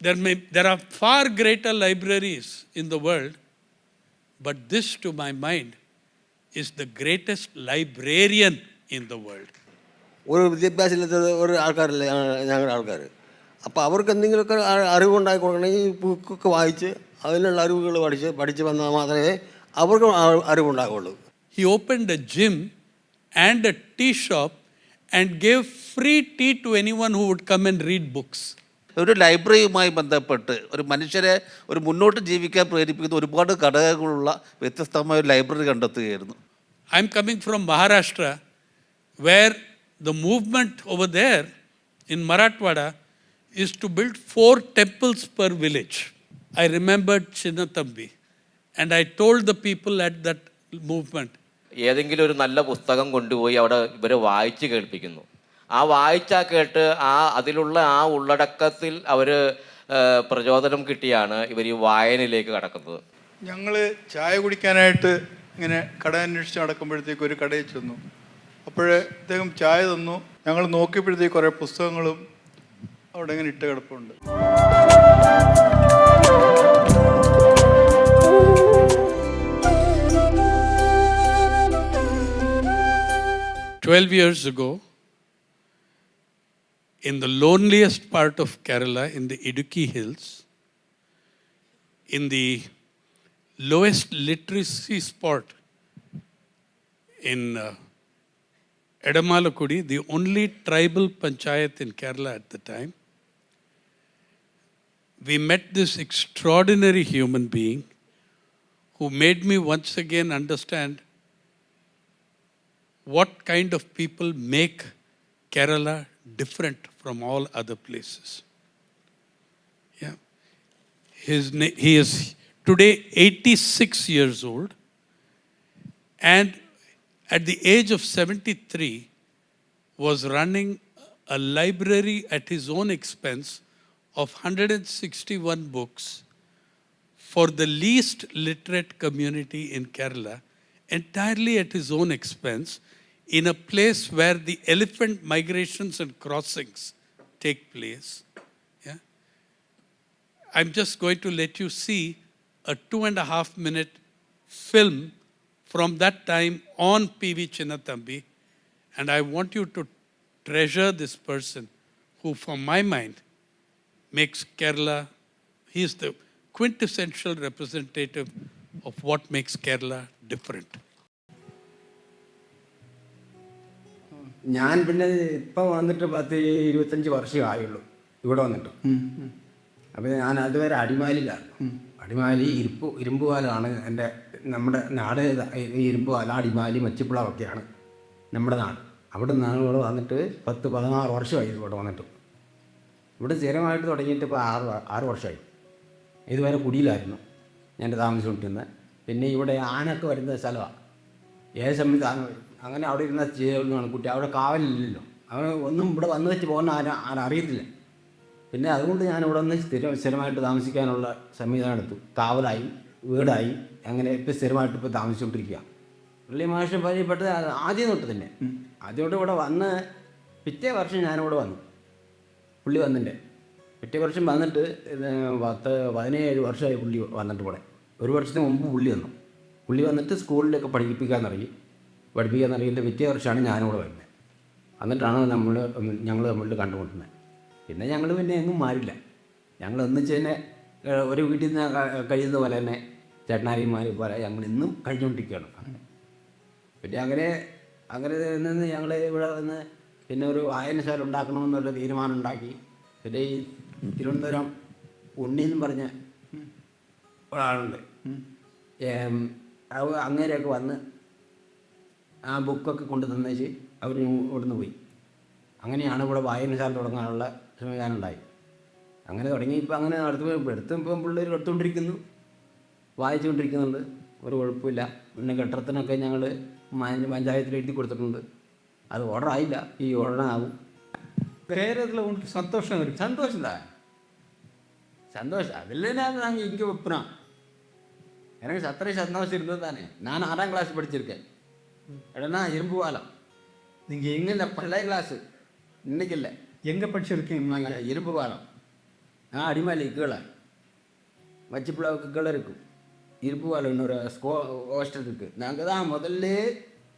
There are far greater libraries in the world, but this, to my mind, is the greatest librarian in the world. ഒരു വിദ്യാഭ്യാസമില്ലാത്ത ഒരു ആൾക്കാരല്ലേ ഞങ്ങളുടെ ആൾക്കാർ. അപ്പോൾ അവർക്ക് എന്തെങ്കിലുമൊക്കെ അറിവുണ്ടാക്കി കൊടുക്കണമെങ്കിൽ ഈ ബുക്കൊക്കെ വായിച്ച് അതിനുള്ള അറിവുകൾ പഠിച്ച് വന്നാൽ മാത്രമേ അവർക്ക് അറിവുണ്ടാകുള്ളൂ. He opened a gym and a tea shop and gave free tea to anyone who would come and read books. ഒരു ലൈബ്രറിയുമായി ബന്ധപ്പെട്ട് ഒരു മനുഷ്യരെ ഒരു മുന്നോട്ട് ജീവിക്കാൻ പ്രേരിപ്പിക്കുന്ന ഒരുപാട് ഘടകങ്ങളുള്ള വ്യത്യസ്തമായ ഒരു ലൈബ്രറി കണ്ടെത്തുകയായിരുന്നു. I am coming from Maharashtra, where the movement over there in Marathwada is to build 4 temples per village. I remembered Chinnathambi, and I told the people at that movement, ഏതെങ്കിലും ഒരു നല്ല പുസ്തകം കൊണ്ടുപോയി അവിടെ ഇവരെ വായിച്ച് കേൾപ്പിക്കുന്നു. ആ വായിച്ചാൽ കേട്ട് അതിലുള്ള ആ ഉള്ളടക്കത്തിൽ അവർ പ്രചോദനം കിട്ടിയാണ് ഇവർ ഈ വായനയിലേക്ക് കടക്കുന്നത്. ഞങ്ങൾ ചായ കുടിക്കാനായിട്ട് ഇങ്ങനെ കട അന്വേഷിച്ച് നടക്കുമ്പോഴത്തേക്ക് ഒരു കടയിൽ ചെന്നു. അപ്പോഴേ അദ്ദേഹം ചായ തന്നു. ഞങ്ങൾ നോക്കിയപ്പോഴത്തേക്ക് കുറേ പുസ്തകങ്ങളും അവിടെ ഇങ്ങനെ ഇട്ട് കിടപ്പുണ്ട്. 12 years ago, in the loneliest part of Kerala, in the Idukki Hills, in the lowest literacy spot in Edamalakudi, the only tribal panchayat in Kerala at the time, we met this extraordinary human being who made me once again understand what kind of people make Kerala different from all other places. Yeah. He is today 86 years old, and at the age of 73 was running a library at his own expense of 161 books for the least literate community in Kerala, entirely at his own expense, in a place where the elephant migrations and crossings take place. Yeah? I'm just going to let you see a 2.5-minute film from that time on P.V. Chinnathambi, and I want you to treasure this person who, for my mind, makes Kerala, he is the quintessential representative of what makes Kerala different. ഞാൻ പിന്നെ ഇപ്പം വന്നിട്ട് 10-25 വർഷമേ ആയുള്ളൂ ഇവിടെ വന്നിട്ട്. അപ്പോൾ ഞാൻ അതുവരെ അടിമാലിയിലായിരുന്നു. അടിമാലി ഇരുമ്പുപാലമാണ് നമ്മുടെ നാട്. ഇരുമ്പുപാല, അടിമാലി, മച്ചിപ്പിളമൊക്കെയാണ് നമ്മുടെ നാട്. അവിടെ നിന്നാണ് ഇവിടെ വന്നിട്ട് 10-16 വർഷമായി ഇവിടെ വന്നിട്ട്. ഇവിടെ സ്ഥിരമായിട്ട് തുടങ്ങിയിട്ട് ഇപ്പോൾ 6 വർഷമായി. ഇതുവരെ കുടിയിലായിരുന്നു ഞാൻ താമസിച്ചുകൊണ്ടിരുന്നത്. പിന്നെ ഇവിടെ ആനൊക്കെ വരുന്ന സ്ഥലമാണ്. ഏത് സമയത്ത് ആന വരും. അങ്ങനെ അവിടെ ഇരുന്ന ചെയ്യുന്നതാണ് കുട്ടി. അവിടെ കാവലില്ലല്ലോ. അവൻ ഒന്നും ഇവിടെ വന്ന് വെച്ച് പോകുന്ന അറിയത്തില്ല. പിന്നെ അതുകൊണ്ട് ഞാൻ ഇവിടെ നിന്ന് സ്ഥിരമായിട്ട് താമസിക്കാനുള്ള സംവിധാനം എടുത്തു. കാവലായി, വീടായി, അങ്ങനെ ഇപ്പോൾ സ്ഥിരമായിട്ട് ഇപ്പോൾ താമസിച്ചുകൊണ്ടിരിക്കുക. പുള്ളി മാഷ് പരിചയപ്പെട്ടത് ആദ്യം തൊട്ട് തന്നെ. ആദ്യം തൊട്ട് ഇവിടെ വന്ന് പിറ്റേ വർഷം ഞാനിവിടെ വന്നു. പുള്ളി വന്നിട്ട് പിറ്റേ വർഷം വന്നിട്ട് 17 വർഷമായി പുള്ളി വന്നിട്ട് ഇവിടെ. ഒരു വർഷത്തിന് മുമ്പ് പുള്ളി വന്നു. പുള്ളി വന്നിട്ട് സ്കൂളിലൊക്കെ പഠിപ്പിക്കാൻ തുടങ്ങിയിട്ട് പിറ്റേ വർഷമാണ് ഞാനിവിടെ വരുന്നത്. എന്നിട്ടാണ് ഞങ്ങൾ തമ്മിൽ കണ്ടുമുട്ടുന്നത്. പിന്നെ ഞങ്ങൾ പിന്നെ എങ്ങും മാറില്ല. ഞങ്ങൾ ഒന്നിച്ച് തന്നെ ഒരു വീട്ടിൽ നിന്ന് കഴിയുന്ന പോലെ തന്നെ ചേട്ടനാരിമാർ പോലെ ഞങ്ങൾ ഇന്നും കഴിഞ്ഞുകൊണ്ടിരിക്കുകയാണ്. പിന്നെ അങ്ങനെ നിന്ന് ഞങ്ങൾ ഇവിടെ വന്ന് പിന്നെ ഒരു വായനശാല ഉണ്ടാക്കണമെന്നുള്ള തീരുമാനം ഉണ്ടാക്കി. പിന്നെ ഈ തിരുവനന്തപുരം ഉണ്ണിയെന്നും പറഞ്ഞ ഒരാളുണ്ട്. അങ്ങനെയൊക്കെ വന്ന് ആ ബുക്കൊക്കെ കൊണ്ട് തന്നേച്ച് അവർ ഇവിടുന്ന് പോയി. അങ്ങനെയാണ് ഇവിടെ വായനശാല തുടങ്ങാനുള്ള സംവിധാനം ഉണ്ടായി. അങ്ങനെ തുടങ്ങി ഇപ്പം അങ്ങനെ ഇപ്പം പിള്ളേർ എടുത്തുകൊണ്ടിരിക്കുന്നു, വായിച്ചുകൊണ്ടിരിക്കുന്നുണ്ട്. ഒരു കുഴപ്പമില്ല. പിന്നെ കെട്ടിടത്തിനൊക്കെ ഞങ്ങൾ പഞ്ചായത്തിൽ എഴുതി കൊടുത്തിട്ടുണ്ട്. അത് ഓർഡർ ആയില്ല, ഈ ഓർഡറാകും. பேரதில் உனக்கு சந்தோஷம் இருக்குது? சந்தோஷம் தான், சந்தோஷம். அதில் நாங்கள் இங்கே வைப்போம். எனக்கு சத்திர சந்தோஷம் இருந்தது தானே. நான் 6ஆம் கிளாஸ் படிச்சிருக்கேன். இடம்னா இரும்பு பாலம். நீங்கள் எங்கே? இல்லை, பழைய கிளாஸு, இன்னைக்கு இல்லை. எங்கே படிச்சிருக்கீங்க? இரும்பு பாலம். அடிமாலி கீழே வச்சிப்புலாவுக்கு கீழே இருக்கும் இருப்புவால் இன்னொரு ஹாஸ்டல் இருக்குது. நாங்கள் தான் முதல்ல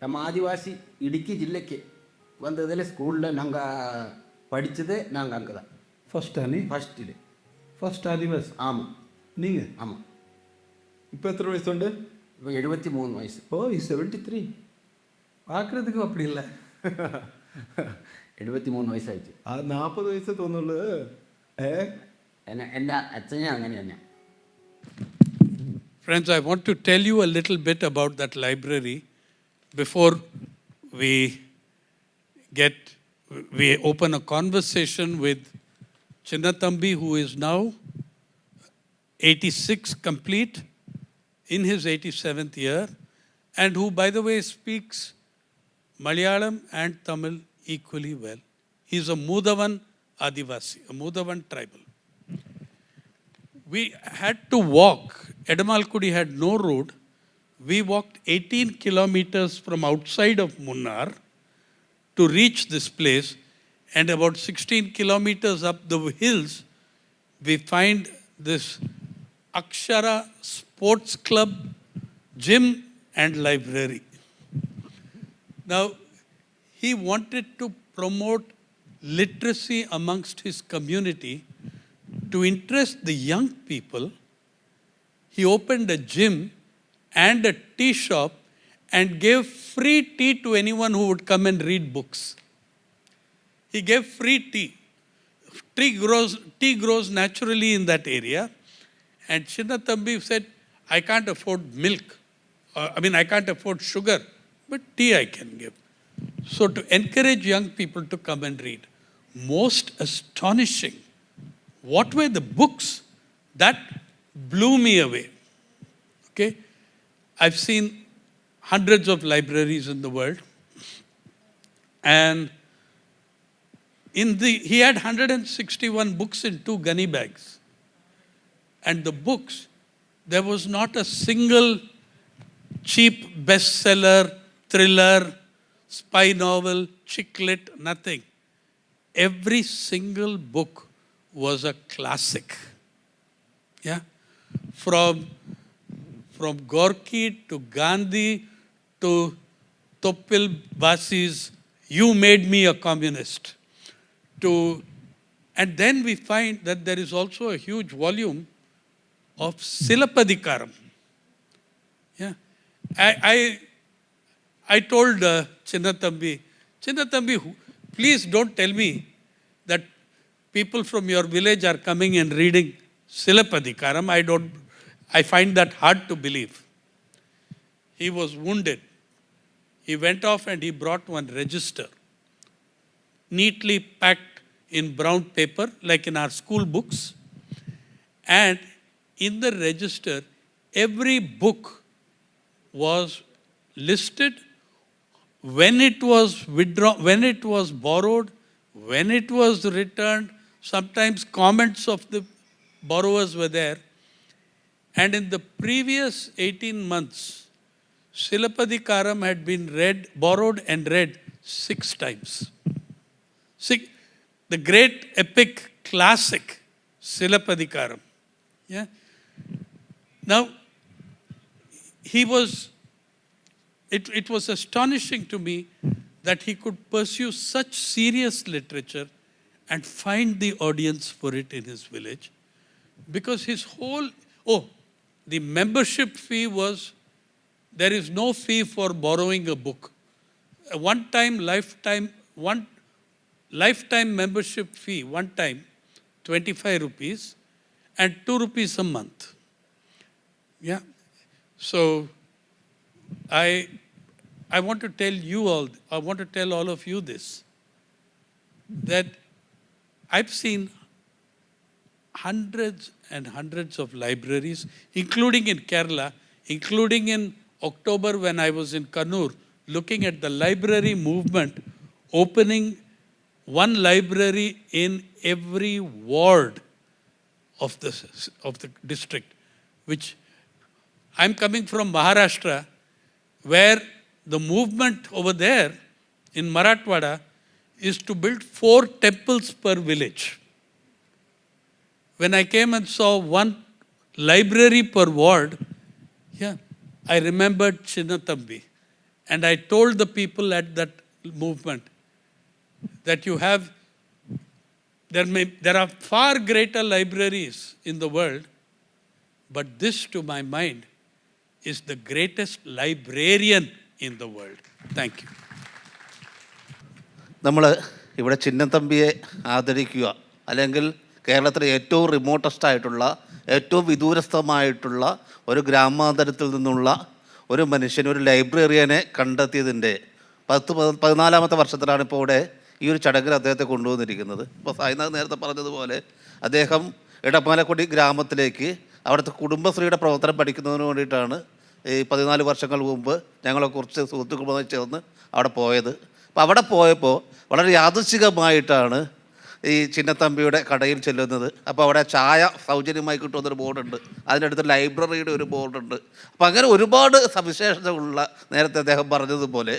நம்ம ஆதிவாசி இடுக்கி ஜில்லைக்கு வந்ததில் ஸ்கூலில் நாங்கள் படித்தது நாங்கள் அங்கே தான் ஃபர்ஸ்டா நீ ஃபஸ்ட்டில். ஃபர்ஸ்ட் ஆதிவாசி ஆமாம் நீங்கள்? ஆமாம். இப்போ எத்தனை வயசுண்டு? இப்போ 73 வயசு. ஓ 73. பார்க்குறதுக்கு அப்படி இல்லை. 73 വയസ്സായിട്ട്. ആ 40 വയസ്സേ തോന്നുള്ളൂ. എൻ്റെ അച്ഛനും അങ്ങനെ തന്നെ. Friends, I want to tell you a little bit about that library before we open a conversation with Chinnathambi, who is now 86 complete, in his 87th year, and who, by the way, speaks Malayalam and Tamil equally well. He is a Mudavan Adivasi, a Mudavan tribal. We had to walk. Edamalkudi had no road. We walked 18 kilometers from outside of Munnar to reach this place, and about 16 kilometers up the hills, we find this Akshara Sports Club, gym and library. Now, he wanted to promote literacy amongst his community. To interest the young people, he opened a gym and a tea shop and gave free tea to anyone who would come and read books. He gave free tea. Tea grows naturally in that area. And Chinnathambi said, I can't afford milk. I can't afford sugar, but tea I can give. So to encourage young people to come and read. Most astonishing. What were the books? That blew me away. Okay? I've seen hundreds of libraries in the world. And he had 161 books in 2 gunny bags. And the books, there was not a single cheap bestseller, thriller, spy novel, chick lit, nothing. Every single book was a classic. Yeah? From Gorky to Gandhi to Topil Basi's You Made Me a Communist. And then we find that there is also a huge volume of Silapadikaram. Yeah. I told Chinnathambi, please don't tell me that people from your village are coming and reading Silapadikaram. I find that hard to believe. He was wounded. He went off and he brought one register, neatly packed in brown paper, like in our school books. And in the register, every book was listed, when it was withdrawn, when it was borrowed, when it was returned. Sometimes comments of the borrowers were there. And in the previous 18 months, Silapadikaram had been borrowed and read 6 times. The great epic classic, Silapadikaram. Yeah. Now, it was astonishing to me that he could pursue such serious literature and find the audience for it in his village. Because the membership fee was, there is no fee for borrowing a book. One lifetime membership fee, 25 rupees, and 2 rupees a month. Yeah. So I want to tell all of you this, that I've seen hundreds and hundreds of libraries, including in Kerala, including in October when I was in Kannur, looking at the library movement, opening one library in every ward of the district, which I'm coming from Maharashtra, where the movement over there in Marathwada is to build 4 temples per village. when I came and saw one library per ward, yeah, I remembered Chinnathambi. And I told the people at that movement that you have, there are far greater libraries in the world, but this, to my mind, is the greatest librarian in the world. Thank you. നമ്മൾ ഇവിടെ ചിന്നത്തമ്പിയെ ആദരിക്കുക, അല്ലെങ്കിൽ കേരളത്തിലെ ഏറ്റവും റിമോട്ടസ്റ്റ് ആയിട്ടുള്ള, ഏറ്റവും വിദൂരസ്ഥമായിട്ടുള്ള ഒരു ഗ്രാമാന്തരത്തിൽ നിന്നുള്ള ഒരു മനുഷ്യൻ, ഒരു ലൈബ്രറിയനെ കണ്ടെത്തിയതിൻ്റെ 14ാമത്തെ വർഷത്തിലാണ് ഇപ്പോൾ ഇവിടെ ഈ ഒരു ചടങ്ങിൽ അദ്ദേഹത്തെ കൊണ്ടുവന്നിരിക്കുന്നത്. ഇപ്പോൾ സായിനാഥ് നേരത്തെ പറഞ്ഞതുപോലെ അദ്ദേഹം ഇടപ്പാലക്കുടി ഗ്രാമത്തിലേക്ക് അവിടുത്തെ കുടുംബശ്രീയുടെ പ്രവർത്തനം പഠിക്കുന്നതിന് വേണ്ടിയിട്ടാണ് ഈ 14 വർഷങ്ങൾ മുമ്പ് ഞങ്ങളെ കുറച്ച് സുഹൃത്തുക്കളുമായി ചേർന്ന് അവിടെ പോയത്. അപ്പോൾ അവിടെ പോയപ്പോൾ വളരെ യാദൃച്ഛികമായിട്ടാണ് ഈ ചിന്നത്തമ്പിയുടെ കടയിൽ ചെല്ലുന്നത്. അപ്പോൾ അവിടെ ചായ സൗജന്യമായി കിട്ടുന്നൊരു ബോർഡുണ്ട്, അതിനടുത്ത് ലൈബ്രറിയുടെ ഒരു ബോർഡുണ്ട്. അപ്പോൾ അങ്ങനെ ഒരുപാട് സവിശേഷതകളുള്ള, നേരത്തെ അദ്ദേഹം പറഞ്ഞതുപോലെ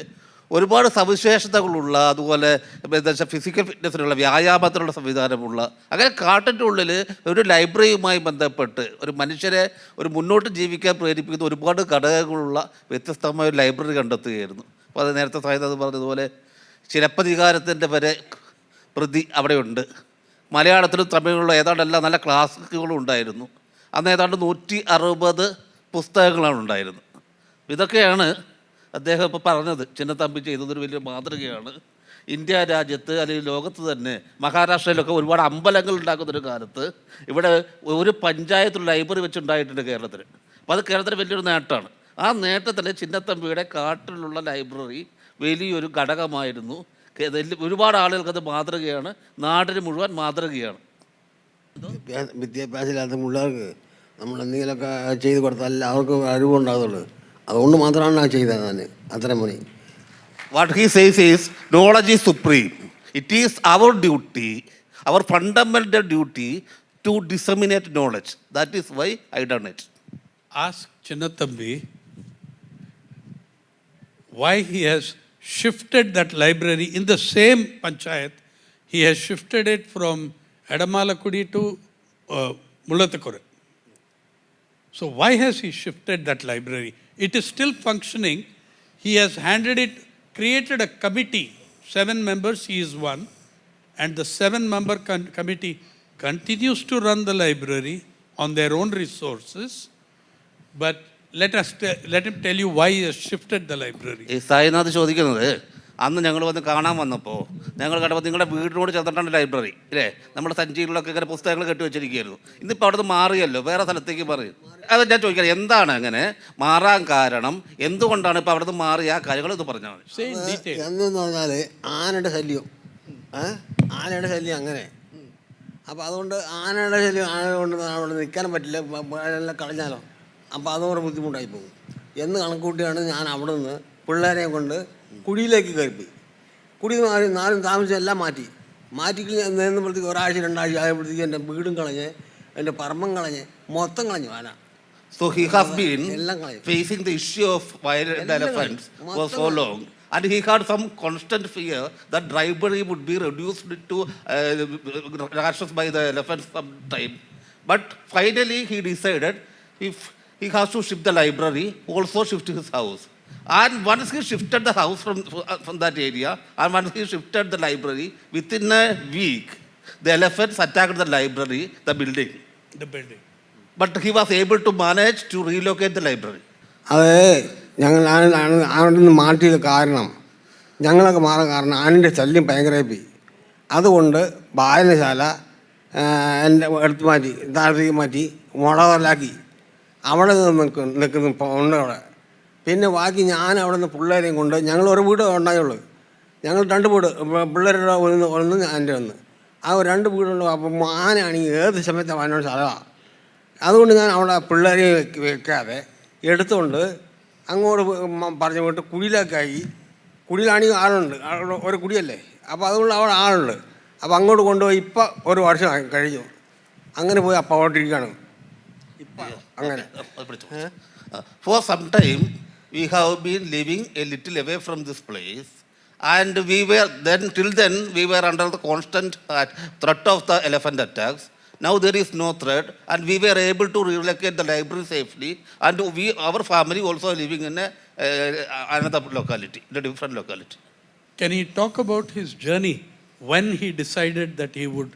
ഒരുപാട് സവിശേഷതകളുള്ള, അതുപോലെ എന്താ വെച്ചാൽ ഫിസിക്കൽ ഫിറ്റ്നസ്സിനുള്ള, വ്യായാമത്തിനുള്ള സംവിധാനമുള്ള, അങ്ങനെ കാട്ടിൻ്റെ ഉള്ളിൽ ഒരു ലൈബ്രറിയുമായി ബന്ധപ്പെട്ട് ഒരു മനുഷ്യരെ ഒരു മുന്നോട്ട് ജീവിക്കാൻ പ്രേരിപ്പിക്കുന്ന ഒരുപാട് ഘടകങ്ങളുള്ള വ്യത്യസ്തമായ ഒരു ലൈബ്രറി കണ്ടെത്തുകയായിരുന്നു. അപ്പോൾ അത് നേരത്തെ സായിനാഥ് പറഞ്ഞതുപോലെ ചിലപ്പതികാരത്തിൻ്റെ വരെ പ്രതി അവിടെയുണ്ട്. മലയാളത്തിലും തമിഴിലുള്ള ഏതാണ്ട് എല്ലാ നല്ല ക്ലാസിക്കുകളും ഉണ്ടായിരുന്നു. അന്ന് ഏതാണ്ട് 160 പുസ്തകങ്ങളാണ് ഉണ്ടായിരുന്നത്. ഇതൊക്കെയാണ് അദ്ദേഹം ഇപ്പോൾ പറഞ്ഞത്. ചിന്നത്തമ്പി ചെയ്തതൊരു വലിയ മാതൃകയാണ്. ഇന്ത്യ രാജ്യത്ത് അല്ലെങ്കിൽ ലോകത്ത് തന്നെ മഹാരാഷ്ട്രയിലൊക്കെ ഒരുപാട് അമ്പലങ്ങൾ ഉണ്ടാക്കുന്നൊരു കാലത്ത് ഇവിടെ ഒരു പഞ്ചായത്ത് ലൈബ്രറി വെച്ചുണ്ടായിട്ടുണ്ട് കേരളത്തിൽ. അപ്പോൾ അത് കേരളത്തിന് വലിയൊരു നേട്ടമാണ്. ആ നേട്ടത്തിൽ ചിന്നത്തമ്പിയുടെ കാട്ടിലുള്ള ലൈബ്രറി വലിയൊരു ഘടകമായിരുന്നു. ഒരുപാട് ആളുകൾക്ക് അത് മാതൃകയാണ്, നാടിന് മുഴുവൻ മാതൃകയാണ്. വിദ്യാഭ്യാസമില്ലാത്ത പിള്ളേർക്ക് നമ്മൾ എന്തെങ്കിലുമൊക്കെ ചെയ്ത് കൊടുത്താൽ എല്ലാവർക്കും അറിവുണ്ടാകുള്ളൂ. അതുകൊണ്ട് മാത്രമാണ് ഞാൻ ചെയ്തത്. ഞാൻ അത്രയും മണി. What he says is knowledge is supreme. It is our duty, our fundamental duty to disseminate knowledge. That is why I done it. Ask Chinnathambi why he has shifted that library in the same panchayat. He has shifted it from Edamalakudi to Mullathukuru. So why has he shifted that library? It is still functioning. He has handed it, created a committee, 7 members, he is one, and the 7-member committee continues to run the library on their own resources. But let him tell you why he has shifted the library. ഈ സായിനാഥ് ചോദിക്കുന്നത്, അന്ന് ഞങ്ങൾ വന്ന് കാണാൻ വന്നപ്പോൾ ഞങ്ങൾ കണ്ടപ്പോൾ നിങ്ങളുടെ വീടിനോട് ചേർന്നിട്ടാണ് ലൈബ്രറി ഇല്ലേ, നമ്മുടെ സഞ്ചിയിലൊക്കെ ഇങ്ങനെ പുസ്തകങ്ങൾ കെട്ടി വെച്ചിരിക്കുകയായിരുന്നു. ഇന്നിപ്പോൾ അവിടെ നിന്ന് മാറിയല്ലോ, വേറെ സ്ഥലത്തേക്ക് മാറി. അത് ഞാൻ ചോദിക്കാം, എന്താണ് അങ്ങനെ മാറാൻ കാരണം? എന്തുകൊണ്ടാണ് ഇപ്പോൾ അവിടെ നിന്ന് മാറിയ ആ കാര്യങ്ങൾ ഇത് പറഞ്ഞാൽ മതി. എന്നെന്ന് പറഞ്ഞാൽ ആനയുടെ ശല്യം, ആനയുടെ ശല്യം അങ്ങനെ. അപ്പോൾ അതുകൊണ്ട് ആനയുടെ ശല്യം, ആന കൊണ്ട് അവിടെ നിൽക്കാനും പറ്റില്ല, എല്ലാം കളഞ്ഞാലോ. അപ്പോൾ അതുകൊണ്ട് ബുദ്ധിമുട്ടായി പോകും എന്ന് കണക്കൂട്ടിയാണ് ഞാൻ അവിടെ നിന്ന് പിള്ളേരെ കൊണ്ട് കുടിയിലേക്ക് കയറിപ്പോയി. കുടി നാലും താമസം എല്ലാം മാറ്റി നിന്നപ്പോഴത്തേക്ക് ഒരാഴ്ച 2 ആഴ്ച ആയപ്പോഴത്തേക്ക് എൻ്റെ വീടും കളഞ്ഞ് എൻ്റെ പറമ്പും കളഞ്ഞ് മൊത്തം കളഞ്ഞു ആന. So he has been facing the issue of violent elephants for so long, and he had some constant fear that library would be reduced to rashes by the elephants sometime. But finally he decided if he has to shift the library, also shift his house. And once he shifted the house from that area, and once he shifted the library, within a week, the elephants attacked the library, the building. But he was able to manage to relocate the library. അത് ഞങ്ങൾ അവിടെ നിന്ന് മാറ്റിയത് കാരണം, ഞങ്ങളൊക്കെ മാറാൻ കാരണം ആനൻ്റെ ശല്യം ഭയങ്കരമായി പോയി. അതുകൊണ്ട് വായനശാല എൻ്റെ എടുത്ത് മാറ്റി, താഴത്തേക്ക് മാറ്റി മുളകലാക്കി അവിടെ നിൽക്കുന്നു ഉണ്ട് അവിടെ. പിന്നെ ബാക്കി ഞാൻ അവിടെ നിന്ന് പിള്ളേരെയും കൊണ്ട്, ഞങ്ങൾ ഒരു വീട് ഉണ്ടായുള്ളൂ, ഞങ്ങൾ 2 വീട്, പിള്ളേരുടെ ഒന്ന് എൻ്റെ ഒന്ന്, ആ 2 വീടുണ്ട്. അപ്പം ആനയാണെങ്കിൽ ഏത് സമയത്ത് വായനോട് സ്ഥലമാണ്. അതുകൊണ്ട് ഞാൻ അവിടെ പിള്ളേരെ വെക്കാതെ എടുത്തുകൊണ്ട് അങ്ങോട്ട് പറഞ്ഞു പോയിട്ട് കുടിയിലേക്കായി. കുടിയിലാണെങ്കിൽ ആളുണ്ട്, ഒരു കുടിയല്ലേ, അപ്പോൾ അതുകൊണ്ട് അവിടെ ആളുണ്ട്. അപ്പോൾ അങ്ങോട്ട് കൊണ്ടുപോയി ഇപ്പം 1 വർഷം കഴിഞ്ഞു. അങ്ങനെ പോയി അപ്പം അവിട്ടിരിക്കുകയാണ് ഇപ്പം അങ്ങനെ. For some time we have been living a little away from this place, and we were then, till then we were under the constant threat of the elephant attacks. now there is no threat, and we were able to relocate the library safely, and our family also living in another locality, in a different locality. Can he talk about his journey when he decided that he would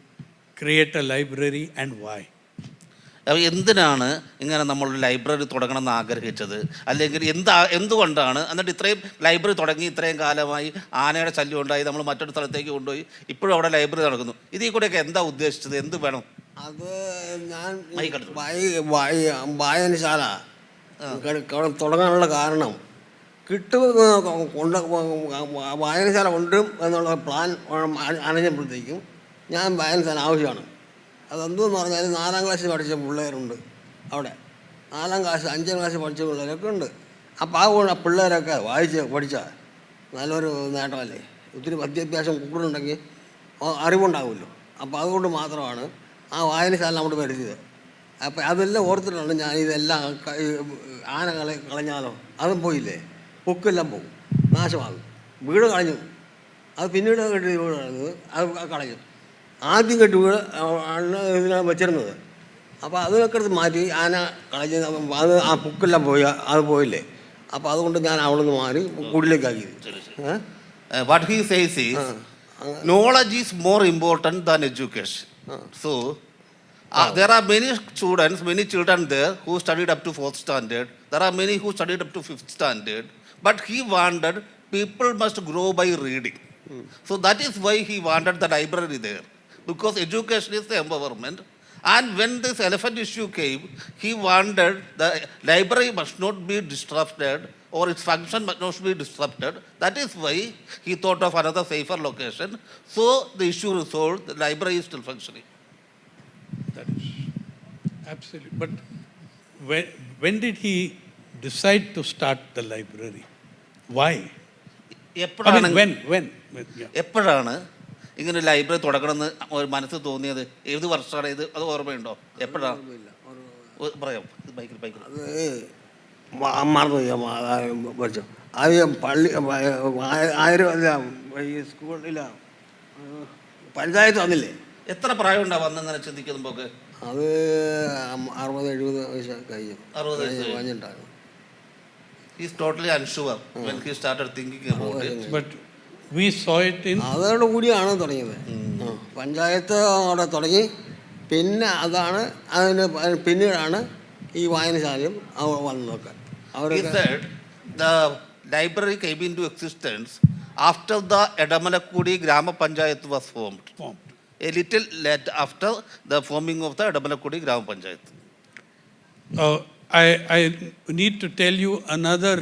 create a library and why? അപ്പോൾ എന്തിനാണ് ഇങ്ങനെ നമ്മൾ library തുടങ്ങണമെന്ന് ആഗ്രഹിച്ചത്, അല്ലെങ്കിൽ എന്തുകൊണ്ടാണ് എന്നിട്ട് ഇത്രയും library തുടങ്ങി ഇത്രയും കാലമായി ആനയുടെ ശല്യം ഉണ്ടായി, നമ്മൾ മറ്റൊരു സ്ഥലത്തേക്ക് കൊണ്ടുപോയി ഇപ്പോഴും അവിടെ ലൈബ്രറി നടക്കുന്നു, ഇതിൽ കൂടെയൊക്കെ എന്താ ഉദ്ദേശിച്ചത്, എന്ത് വേണം? അത് ഞാൻ മൈക്കെടുത്തു. വായനശാല തുടങ്ങാനുള്ള കാരണം വായനശാല കൊണ്ടും എന്നുള്ള പ്ലാൻ അണഞ്ഞപ്പോഴത്തേക്കും ഞാൻ വായനശാല ആവശ്യമാണ്. അതെന്തെന്ന് പറഞ്ഞാൽ 4ാം ക്ലാസ്സിൽ പഠിച്ച പിള്ളേരുണ്ട് അവിടെ, 4ാം ക്ലാസ് 5ാം ക്ലാസ് പഠിച്ച പിള്ളേരൊക്കെ ഉണ്ട്. അപ്പോൾ ആ പിള്ളേരൊക്കെ വായിച്ച് പഠിച്ചാൽ നല്ലൊരു നേട്ടമല്ലേ. ഒത്തിരി വിദ്യാഭ്യാസം കൂടുതലുണ്ടെങ്കിൽ അറിവുണ്ടാകുമല്ലോ. അപ്പോൾ അതുകൊണ്ട് മാത്രമാണ് ആ വായനശാല നമ്മൾ വരുത്തിയത്. അപ്പോൾ അതെല്ലാം ഓർത്തിട്ടാണ് ഞാൻ ഇതെല്ലാം ആന കളഞ്ഞാലോ, അതും പോയില്ലേ, ബുക്കെല്ലാം പോകും, നാശമാകും, വീട് കളഞ്ഞു. അത് പിന്നീട് കെട്ടി വീട് കളഞ്ഞത് അത് കളഞ്ഞു. ആദ്യം കെട്ടി വീട് ആണ് ഇതിനാണ് വെച്ചിരുന്നത്. അപ്പോൾ അതിനൊക്കെ എടുത്ത് മാറ്റി ആന കളഞ്ഞ് അത് ആ ബുക്കെല്ലാം പോയി, അത് പോയില്ലേ. അപ്പോൾ അതുകൊണ്ട് ഞാൻ അവിടെ നിന്ന് മാറി കൂടിലേക്കാക്കിയത്. What he says is, knowledge is more important than education. So, there are many students, many children there who studied up to 4th standard. There are many who studied up to 5th standard. But he wanted people must grow by reading. So that is why he wanted the library there. Because education is the empowerment. And when this elephant issue came, he wanted the library must not be disrupted, or its function must not be disrupted. That is why he thought of another safer location. So the issue resolved, the library is still functioning. That is absolutely. But when did he decide to start the library? Why? I mean, when? Yeah. എപ്പോഴാണ് ഇങ്ങനെ library തുടങ്ങണമെന്ന് ഒരു മനസ്സ് തോന്നിയത്? ഏത് വർഷമാണ് ഇത്? അത് ഓർമ്മയുണ്ടോ? എപ്പോഴാണ് പറയാം? ബൈക്കിൽ അത് മറന്നു പഠിച്ചു. അത് പള്ളി 1000 അല്ല, ഈ സ്കൂളില്ല, പഞ്ചായത്ത് വന്നില്ലേ. എത്ര പ്രായം ഉണ്ടാവും അന്നിങ്ങനെ ചിന്തിക്കുമ്പോൾ? അത് 60-70 വയസ്സ് കഴിഞ്ഞു. 60 വയസ്സ് കഴിഞ്ഞിട്ടാണ്. He is totally unsure when he started thinking about it. But we saw it in. അതോട് കൂടിയാണ് തുടങ്ങിയത്. പഞ്ചായത്ത് അവിടെ തുടങ്ങി, പിന്നെ അതാണ് അതിന് പിന്നീടാണ് ഈ വായനശാലയും വന്നതൊക്കെ. He said the library came into existence after the Edamalakudi Grama Panchayat was formed. A little late after the forming of the Edamalakudi Grama Panchayat. I need to tell you another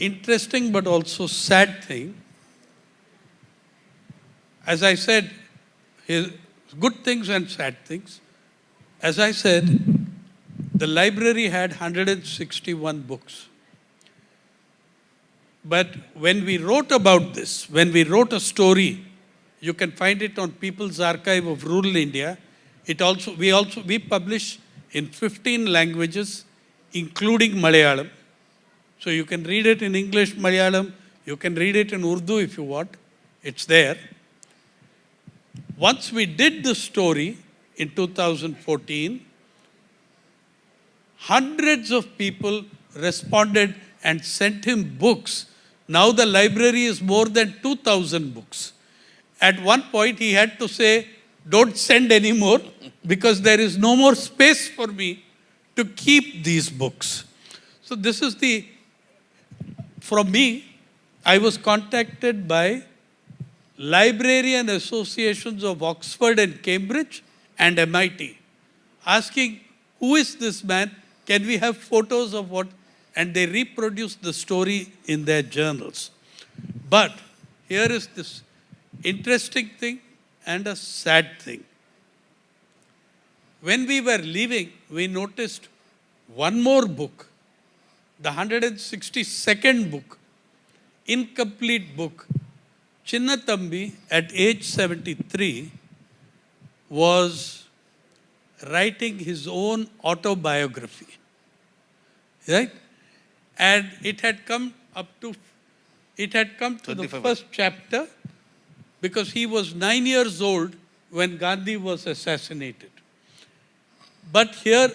interesting but also sad thing. As I said, good things and sad things. As I said, the library had 161 books. But when we wrote about this, when we wrote a story, you can find it on People's Archive of Rural India. We publish in 15 languages, including Malayalam. So you can read it in English, Malayalam, you can read it in Urdu if you want. It's there. Once we did the story in 2014, hundreds of people responded and sent him books. Now the library is more than 2,000 books. At one point he had to say, don't send any more because there is no more space for me to keep these books. So this is from me, I was contacted by librarian associations of Oxford and Cambridge and MIT, asking, who is this man? Can we have photos of what? And they reproduced the story in their journals. But here is this interesting thing and a sad thing. When we were leaving, we noticed one more book, the 162nd book, incomplete book. Chinnathambi, at age 73, was writing his own autobiography, right? And it had come to the first chapter because he was 9 years old when Gandhi was assassinated. But here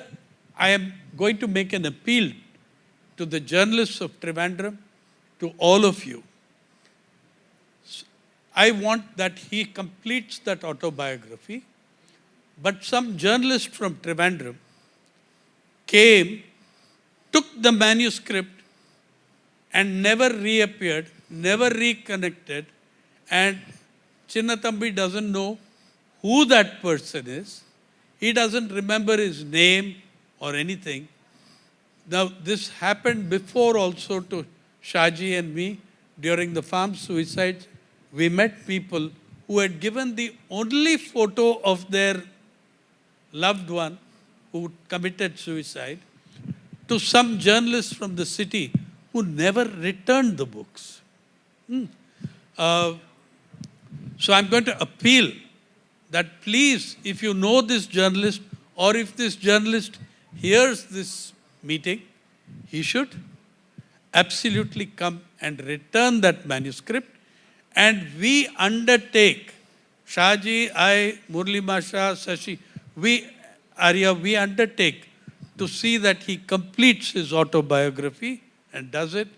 I am going to make an appeal to the journalists of Trivandrum, to all of you. I want that he completes that autobiography, but some journalist from Trivandrum came, took the manuscript and never reappeared, never reconnected, and Chinnathambi doesn't know who that person is. He doesn't remember his name or anything. Now, this happened before also to Shaji and me during the farm suicides. We met people who had given the only photo of their loved one who committed suicide to some journalists from the city who never returned the books. So I'm going to appeal that please, if you know this journalist, or if this journalist hears this meeting, he should absolutely come and return that manuscript. And we undertake, Shaji, I, Murli Masha, Sashi, we undertake to see that he completes his autobiography and does it.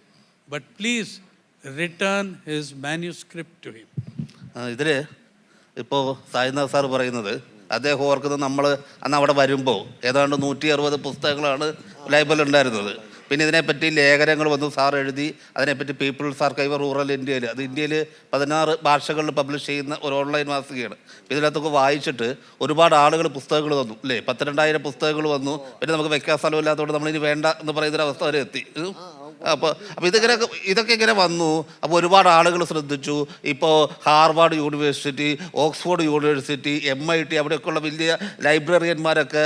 But please return his manuscript to him. ഇതിൽ ഇപ്പോൾ Sainath sir പറയുന്നത് അദ്ദേഹം ഓർക്കുന്നത് നമ്മൾ അന്ന് അവിടെ വരുമ്പോൾ ഏതാണ്ട് 160 പുസ്തകങ്ങളാണ് ലൈബ്രറിയിൽ ഉണ്ടായിരുന്നത്. പിന്നെ ഇതിനെപ്പറ്റി ലേഖനങ്ങൾ വന്നു, സാർ എഴുതി. അതിനെപ്പറ്റി പീപ്പിൾസ് ആർക്കൈവ് റൂറൽ ഇന്ത്യയിൽ, അത് ഇന്ത്യയിൽ 16 ഭാഷകളിൽ പബ്ലിഷ് ചെയ്യുന്ന ഒരു ഓൺലൈൻ മാസികയാണ്. ഇതിനകത്തൊക്കെ വായിച്ചിട്ട് ഒരുപാട് ആളുകൾ പുസ്തകങ്ങൾ തന്നു അല്ലേ, 12,000 പുസ്തകങ്ങൾ വന്നു. പിന്നെ നമുക്ക് വെക്കാൻ സ്ഥലമില്ലാത്തതുകൊണ്ട് നമ്മളിനി വേണ്ട എന്ന് പറയുന്നൊരവസ്ഥ വരെ എത്തി. അപ്പോൾ ഇതൊക്കെ ഇങ്ങനെ വന്നു. അപ്പോൾ ഒരുപാട് ആളുകൾ ശ്രദ്ധിച്ചു. ഇപ്പോൾ Harvard university, Oxford university, MIT അവിടെയൊക്കെയുള്ള വലിയ ലൈബ്രറിയന്മാരൊക്കെ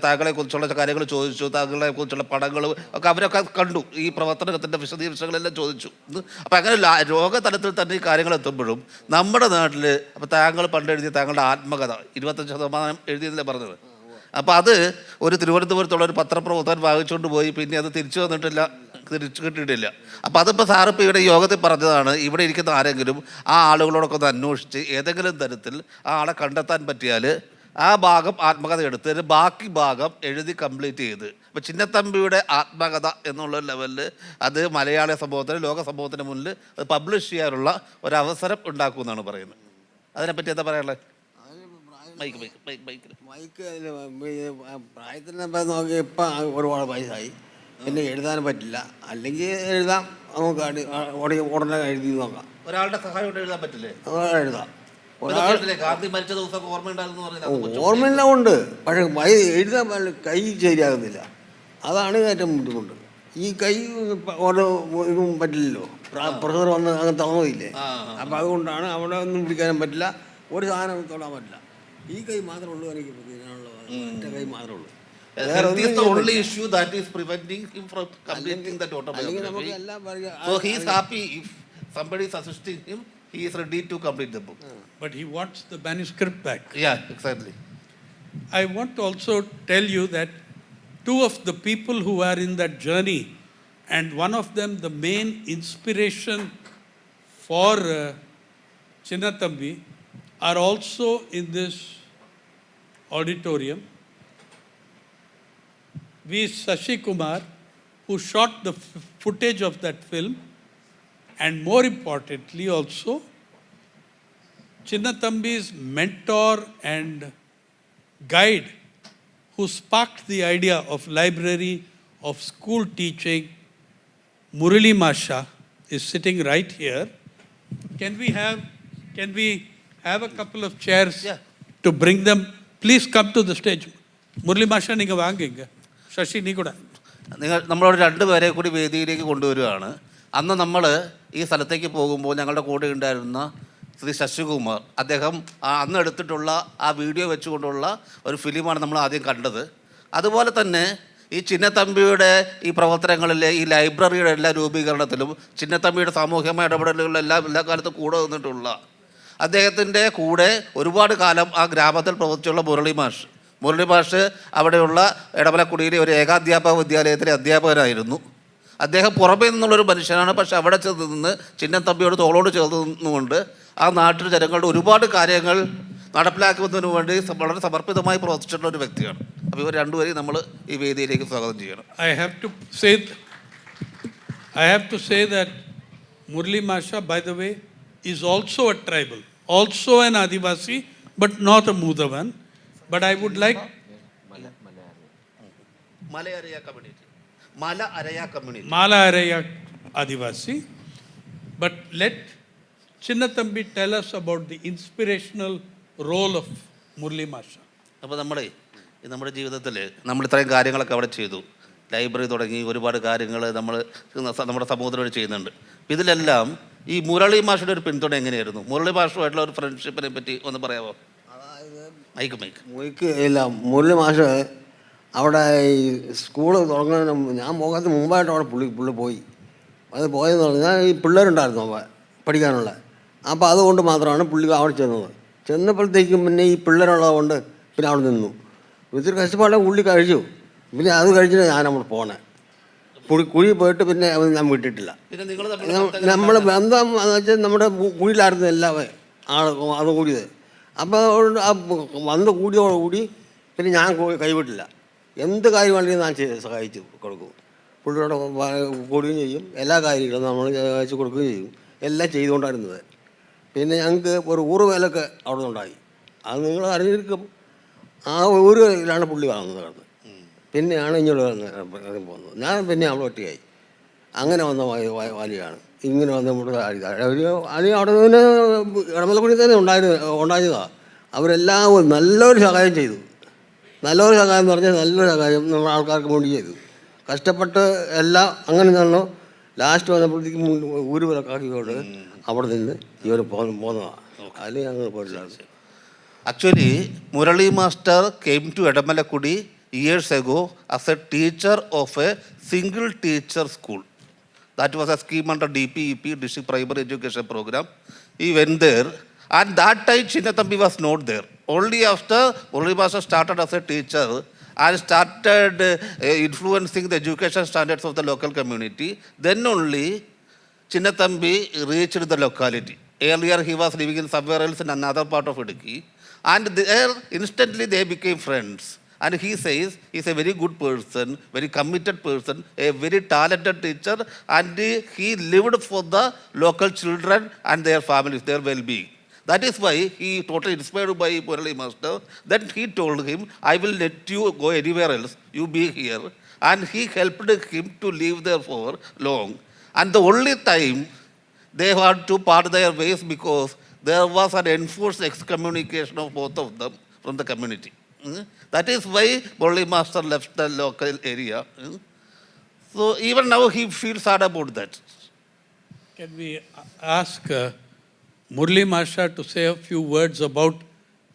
താങ്കളെക്കുറിച്ചുള്ള കാര്യങ്ങൾ ചോദിച്ചു, താങ്കളെക്കുറിച്ചുള്ള പടങ്ങളും ഒക്കെ അവരൊക്കെ കണ്ടു. ഈ പ്രവർത്തനത്തിൻ്റെ വിശദീകരണങ്ങളെല്ലാം ചോദിച്ചു. അപ്പോൾ അങ്ങനെ ലോകതലത്തിൽ തന്നെ ഈ കാര്യങ്ങൾ എത്തുമ്പോഴും നമ്മുടെ നാട്ടിൽ അപ്പോൾ താങ്കൾ പണ്ട് എഴുതിയ താങ്കളുടെ ആത്മകഥ 25% എഴുതിയെന്നല്ലേ പറഞ്ഞത്. അപ്പോൾ അത് ഒരു തിരുവനന്തപുരത്തുള്ള ഒരു പത്രപ്രവർത്തകൻ വാങ്ങിച്ചുകൊണ്ട് പോയി, പിന്നെ അത് തിരിച്ചു കിട്ടിയിട്ടില്ല. അപ്പോൾ അതിപ്പോൾ സാറിപ്പോൾ ഇവിടെ യോഗത്തിൽ പറഞ്ഞതാണ്, ഇവിടെ ഇരിക്കുന്ന ആരെങ്കിലും ആ ആളുകളോടൊക്കെ ഒന്ന് അന്വേഷിച്ച് ഏതെങ്കിലും തരത്തിൽ ആ ആളെ കണ്ടെത്താൻ പറ്റിയാൽ ആ ഭാഗം ആത്മകഥ എടുത്ത് ബാക്കി ഭാഗം എഴുതി കംപ്ലീറ്റ് ചെയ്ത് ഇപ്പോൾ ചിന്നത്തമ്പിയുടെ ആത്മകഥ എന്നുള്ള ലെവലിൽ അത് മലയാള സമൂഹത്തിന്, ലോക സമൂഹത്തിന് മുന്നിൽ അത് പബ്ലിഷ് ചെയ്യാനുള്ള ഒരവസരം ഉണ്ടാക്കുമെന്നാണ് പറയുന്നത്. അതിനെപ്പറ്റി എന്താ പറയാനുള്ളത്? മൈക്ക് പ്രായത്തിന് നോക്കി ഇപ്പം ഒരുപാട് വയസ്സായി, പിന്നെ എഴുതാനും പറ്റില്ല. അല്ലെങ്കിൽ എഴുതാം, നമുക്ക് ഉടനെ എഴുതി നോക്കാം. ഒരാളുടെ സഹായം എഴുതാൻ പറ്റില്ലേ? എഴുതാം. ഗാന്ധി മരിച്ച ദിവസം ഓർമ്മയെല്ലാം ഉണ്ട്, പക്ഷേ എഴുതാൻ കൈ ശരിയാകുന്നില്ല. അതാണ് ഏറ്റവും ബുദ്ധിമുട്ട്. ഈ കൈ ഓരോ ഇതും പറ്റില്ലല്ലോ, പ്രഷർ വന്ന് അങ്ങനെ തളർന്നില്ലേ. അപ്പം അതുകൊണ്ടാണ് അവിടെ ഒന്നും പിടിക്കാനും പറ്റില്ല, ഒരു സാധനം തൊടാൻ പറ്റില്ല. ഈ കൈ മാത്രമേ ഉള്ളൂ എനിക്ക് എൻ്റെ കൈ മാത്രമേ ഉള്ളൂ. the only issue that is preventing him from completing that autobiography. So he is happy if somebody is assisting him, he is ready to complete the book. But he wants the manuscript back. Yeah, exactly. I want to also tell you that two of the people who are in that journey, and one of them the main inspiration for Chinnathambi, are also in this auditorium. V. Sashi Kumar, who shot the footage of that film, and more importantly also, Chinnathambi's mentor and guide, who sparked the idea of library, of school teaching, Murli Masha, is sitting right here. Can we have a couple of chairs to bring them? Please come to the stage. Murli Masha, ninga vaanginga. Sasi നീ കൂടെ നമ്മളോട് 2 പേരെ കൂടി വേദിയിലേക്ക് കൊണ്ടുവരികയാണ്. അന്ന് നമ്മൾ ഈ സ്ഥലത്തേക്ക് പോകുമ്പോൾ ഞങ്ങളുടെ കൂടെ ഉണ്ടായിരുന്ന ശ്രീ ശശികുമാർ, അദ്ദേഹം അന്ന് എടുത്തിട്ടുള്ള ആ വീഡിയോ വെച്ചുകൊണ്ടുള്ള ഒരു ഫിലിമാണ് നമ്മൾ ആദ്യം കണ്ടത്. അതുപോലെ തന്നെ ഈ ചിന്നത്തമ്പിയുടെ ഈ പ്രവർത്തനങ്ങളിലെ ഈ ലൈബ്രറിയുടെ എല്ലാ രൂപീകരണത്തിലും ചിന്നത്തമ്പിയുടെ സാമൂഹികമായ ഇടപെടലുകളെല്ലാം എല്ലാ കാലത്തും കൂടെ നിന്നിട്ടുള്ള അദ്ദേഹത്തിൻ്റെ കൂടെ ഒരുപാട് കാലം ആ ഗ്രാമത്തിൽ പ്രവർത്തിച്ചുള്ള മുരളി മാഷ് അവിടെയുള്ള ഇടമലക്കുടിയിലെ ഒരു ഏകാധ്യാപക വിദ്യാലയത്തിലെ അധ്യാപകനായിരുന്നു. അദ്ദേഹം പുറമേ നിന്നുള്ളൊരു മനുഷ്യനാണ്, പക്ഷെ അവിടെ ചെന്ന് നിന്ന് ചിന്നത്തമ്പിയോട് തോളോട് ചേർന്ന് നിന്നുകൊണ്ട് ആ നാട്ടിലെ ജനങ്ങളുടെ ഒരുപാട് കാര്യങ്ങൾ നടപ്പിലാക്കുന്നതിന് വേണ്ടി വളരെ സമർപ്പിതമായി പ്രവർത്തിച്ചിട്ടുള്ള ഒരു വ്യക്തിയാണ്. അപ്പോൾ ഇവർ രണ്ടുപേരെയും നമ്മൾ ഈ വേദിയിലേക്ക് സ്വാഗതം ചെയ്യണം. I have to say that Murli Masha, by the way, is also a tribal, also an Adivasi, but not a Mudavan. But I would like മല Araya community Mala Araya Adivasi. But let Chinnathambi tell us about the inspirational role of Murli Masha. അപ്പോൾ നമ്മുടെ ജീവിതത്തിൽ നമ്മൾ ഇത്രയും കാര്യങ്ങളൊക്കെ അവിടെ ചെയ്തു. Library തുടങ്ങി ഒരുപാട് കാര്യങ്ങൾ നമ്മുടെ സമൂഹത്തിനോട് ചെയ്യുന്നുണ്ട്. ഇതിലെല്ലാം ഈ മുരളി മാഷയുടെ ഒരു പിന്തുണ എങ്ങനെയായിരുന്നു? മുരളി മാഷുമായിട്ടുള്ള ഒരു ഫ്രണ്ട്ഷിപ്പിനെ പറ്റി ഒന്ന് പറയാമോ? മൊയ്ക്ക് ഇല്ല, മുരളി മാഷ് അവിടെ ഈ സ്കൂൾ തുടങ്ങുന്നതിന് ഞാൻ പോകാത്ത മുമ്പായിട്ട് അവിടെ പുള്ളി പോയി. അത് പോയെന്ന് പറഞ്ഞാൽ ഈ പിള്ളേരുണ്ടായിരുന്നു അവിടെ പഠിക്കാനുള്ള. അപ്പോൾ അതുകൊണ്ട് മാത്രമാണ് പുള്ളി അവിടെ ചെന്നത്. ചെന്നപ്പോഴത്തേക്കും പിന്നെ ഈ പിള്ളേരുള്ളത് കൊണ്ട് പിന്നെ അവിടെ നിന്നു. ഇത്തിരി കഷ്ടപ്പാടെ പുള്ളി കഴിച്ചു. പിന്നെ അത് കഴിച്ചിട്ട് ഞാൻ അവിടെ പോണേ. കുഴി പോയിട്ട് പിന്നെ ഞാൻ വിട്ടിട്ടില്ല. നമ്മൾ ബന്ധം എന്ന് വെച്ചാൽ നമ്മുടെ കുഴിയിലായിരുന്നു എല്ലാവരും അത് കൂടിയത്. അപ്പോൾ വന്ന് കൂടിയോടുകൂടി പിന്നെ ഞാൻ കൈവിട്ടില്ല. എന്ത് കാര്യമാണെങ്കിലും ഞാൻ സഹായിച്ച് കൊടുക്കും. പുള്ളിയോട് കൂടുകയും ചെയ്യും, എല്ലാ കാര്യങ്ങളും നമ്മൾ സഹായിച്ച് കൊടുക്കുകയും ചെയ്യും. എല്ലാം ചെയ്തുകൊണ്ടായിരുന്നത്. പിന്നെ ഞങ്ങൾക്ക് ഒരു ഊറുവേലൊക്കെ അവിടെ നിന്നുണ്ടായി. അത് നിങ്ങൾ അറിഞ്ഞിരിക്കും. ആ ഊരുവേലാണ് പുള്ളി വളർന്നത്. പിന്നെയാണ് ഇങ്ങോട്ട് പോകുന്നത്. ഞാൻ പിന്നെ അവിടെ ഒറ്റയായി. അങ്ങനെ വന്ന വലിയാണ് ഇങ്ങനെ വന്ന് നമ്മുടെ അലി അവിടെ നിന്ന് ഇടമലക്കുടി തന്നെ ഉണ്ടായതാണ്. അവരെല്ലാം നല്ലൊരു സഹായം ചെയ്തു. നല്ലൊരു സഹായം എന്ന് പറഞ്ഞാൽ നല്ലൊരു സഹായം നമ്മുടെ ആൾക്കാർക്ക് വേണ്ടി ചെയ്തു. കഷ്ടപ്പെട്ട് എല്ലാം അങ്ങനെ നിന്നു. ലാസ്റ്റ് വന്നപ്പോഴത്തേക്കും ഊരുവിലക്കാക്കിക്കൊണ്ട് അവിടെ നിന്ന് ഇവർ പോകുന്നതാണ്. അതിൽ ഞങ്ങൾ പോയിട്ടില്ല. Actually, Murali Master came to Edamalakudi years ago as a teacher of a single teacher school. That was a scheme under DPEP, District Primary Education Program. He went there, and that time Chinnathambi was not there. Only after Murali Master started as a teacher and started influencing the education standards of the local community, then only Chinnathambi reached the locality. Earlier he was living in somewhere else in another part of Idukki. And there, instantly they became friends. And he says he's a very good person, very committed person, a very talented teacher, and he lived for the local children and their families, their well-being. That is why he totally inspired by Murali Master. Then he told him, I will let you go anywhere else, you be here. And he helped him to live there for long. And the only time they had to part their ways because there was an enforced excommunication of both of them from the community. That is why Murali Master left the local area. So even now he feels sad about that. Can we ask Murli Masha to say a few words about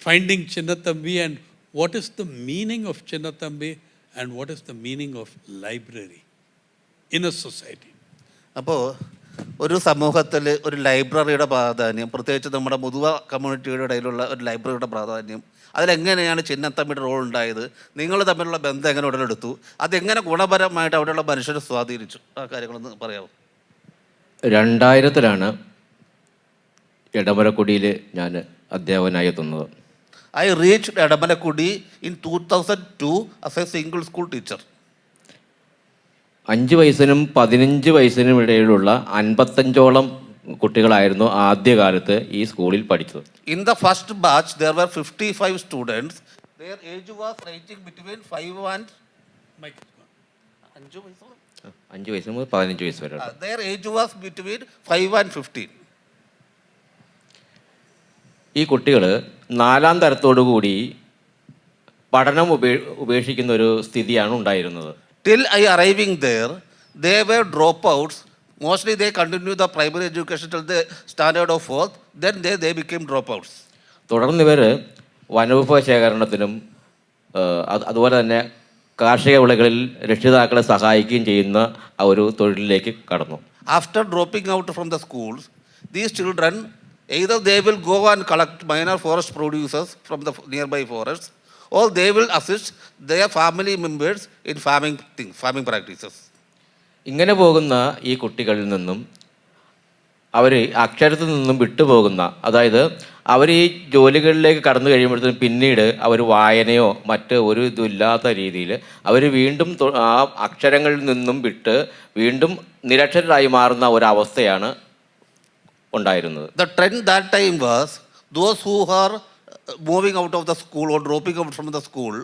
finding Chinnathambi and what is the meaning of Chinnathambi and what is the meaning of library in a society? അപ്പോൾ ഒരു സമൂഹത്തിൽ ഒരു ലൈബ്രറിയുടെ പ്രാധാന്യം, പ്രത്യേകിച്ച് നമ്മുടെ മുതുവ കമ്മ്യൂണിറ്റിയുടെ ഇടയിലുള്ള ഒരു ലൈബ്രറിയുടെ പ്രാധാന്യം, അതിലെങ്ങനെയാണ് ചിന്നത്തമ്പിയുടെ റോൾ ഉണ്ടായത്, നിങ്ങൾ തമ്മിലുള്ള ബന്ധം എങ്ങനെ ഉടലെടുത്തു, അതെങ്ങനെ ഗുണപരമായിട്ട് അവിടെയുള്ള മനുഷ്യരെ സ്വാധീനിച്ചു, ആ കാര്യങ്ങളൊന്ന് പറയാമോ? 2000-ലാണ് എടമലക്കുടിയിൽ ഞാൻ അധ്യാപകനായി എത്തുന്നത്. I reached Edamalakudi in 2002 as a single school teacher. 5 വയസ്സിനും 15 വയസ്സിനും ഇടയിലുള്ള 55ഓളം കുട്ടികളായിരുന്നു ആദ്യകാലത്ത് ഈ സ്കൂളിൽ പഠിച്ചത്. In the first batch there were 55 students. Their age was ranging between 5 and 5 വയസ്സ് മുതൽ 15 വയസ്സ് വരെ. Their age was between 5 and 15. ഈ കുട്ടികൾ 4-ാം തരത്തോടു കൂടി പഠനം ഉപേക്ഷിക്കുന്ന ഒരു സ്ഥിതിയാണ് ഉണ്ടായിരുന്നത്. Till I arriving there, they were dropouts. Mostly they continue the primary education till the standard of 4th. Then they became dropouts. തുടർന്ന് ഇവർ വനവിഭവ ശേഖരണത്തിനും അതുപോലെ തന്നെ കാർഷിക വിളകളിൽ രക്ഷിതാക്കളെ സഹായിക്കുകയും ചെയ്യുന്ന ആ ഒരു തൊഴിലിലേക്ക് കടന്നു. After dropping out from the schools, these children either they will go and collect minor forest producers from the nearby forests, or they will assist their family members in farming practices. ഇങ്ങനെ പോകുന്ന ഈ കുട്ടികളിൽ നിന്നും അവർ അക്ഷരത്തിൽ നിന്നും വിട്ടുപോകുന്ന, അതായത് അവർ ഈ ജോലികളിലേക്ക് കടന്നു കഴിയുമ്പോഴത്തേക്കും പിന്നീട് അവർ വായനയോ മറ്റ് ഒരു ഇതും ഇല്ലാത്ത രീതിയിൽ അവർ വീണ്ടും ആ അക്ഷരങ്ങളിൽ നിന്നും വിട്ട് വീണ്ടും നിരക്ഷരരായി മാറുന്ന ഒരവസ്ഥയാണ് ഉണ്ടായിരുന്നത്. The trend that time was those who are moving out of the school or dropping out from the school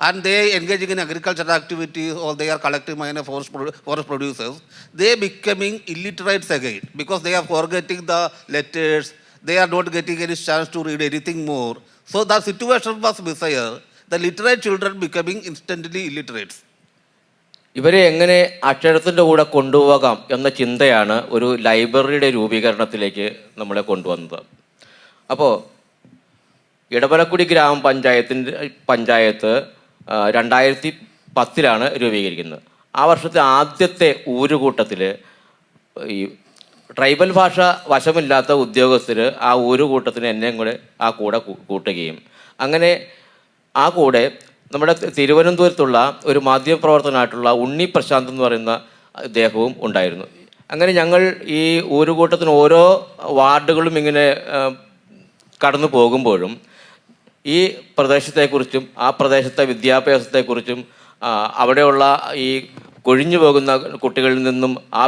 and they engaging in agricultural activities or they are collecting minor forest producers, they becoming illiterates again because they are forgetting the letters, they are not getting any chance to read anything more. So the situation was bizarre. The literate children becoming instantly illiterates. ഇവരെ എങ്ങനെ അക്ഷരത്തിൻ്റെ കൂടെ കൊണ്ടുപോകാം എന്ന ചിന്തയാണ് ഒരു ലൈബ്രറിയുടെ രൂപീകരണത്തിലേക്ക് നമ്മളെ കൊണ്ടുവന്നത്. അപ്പോൾ ഇടമലക്കുടി പഞ്ചായത്ത് 2010 രൂപീകരിക്കുന്നത്. ആ വർഷത്തെ ആദ്യത്തെ ഊരുകൂട്ടത്തിൽ ഈ ട്രൈബൽ ഭാഷ വശമില്ലാത്ത ഉദ്യോഗസ്ഥർ ആ ഊരുകൂട്ടത്തിന് എന്നെയും കൂടെ ആ കൂടെ കൂട്ടുകയും അങ്ങനെ ആ കൂടെ നമ്മുടെ തിരുവനന്തപുരത്തുള്ള ഒരു മാധ്യമപ്രവർത്തകനായിട്ടുള്ള ഉണ്ണി പ്രശാന്ത് എന്ന് പറയുന്ന അദ്ദേഹവും ഉണ്ടായിരുന്നു. അങ്ങനെ ഞങ്ങൾ ഈ ഊരുകൂട്ടത്തിന് ഓരോ വാർഡുകളും ഇങ്ങനെ കടന്നു പോകുമ്പോഴും ഈ പ്രദേശത്തെക്കുറിച്ചും ആ പ്രദേശത്തെ വിദ്യാഭ്യാസത്തെക്കുറിച്ചും അവിടെയുള്ള ഈ കൊഴിഞ്ഞു പോകുന്ന കുട്ടികളിൽ നിന്നും ആ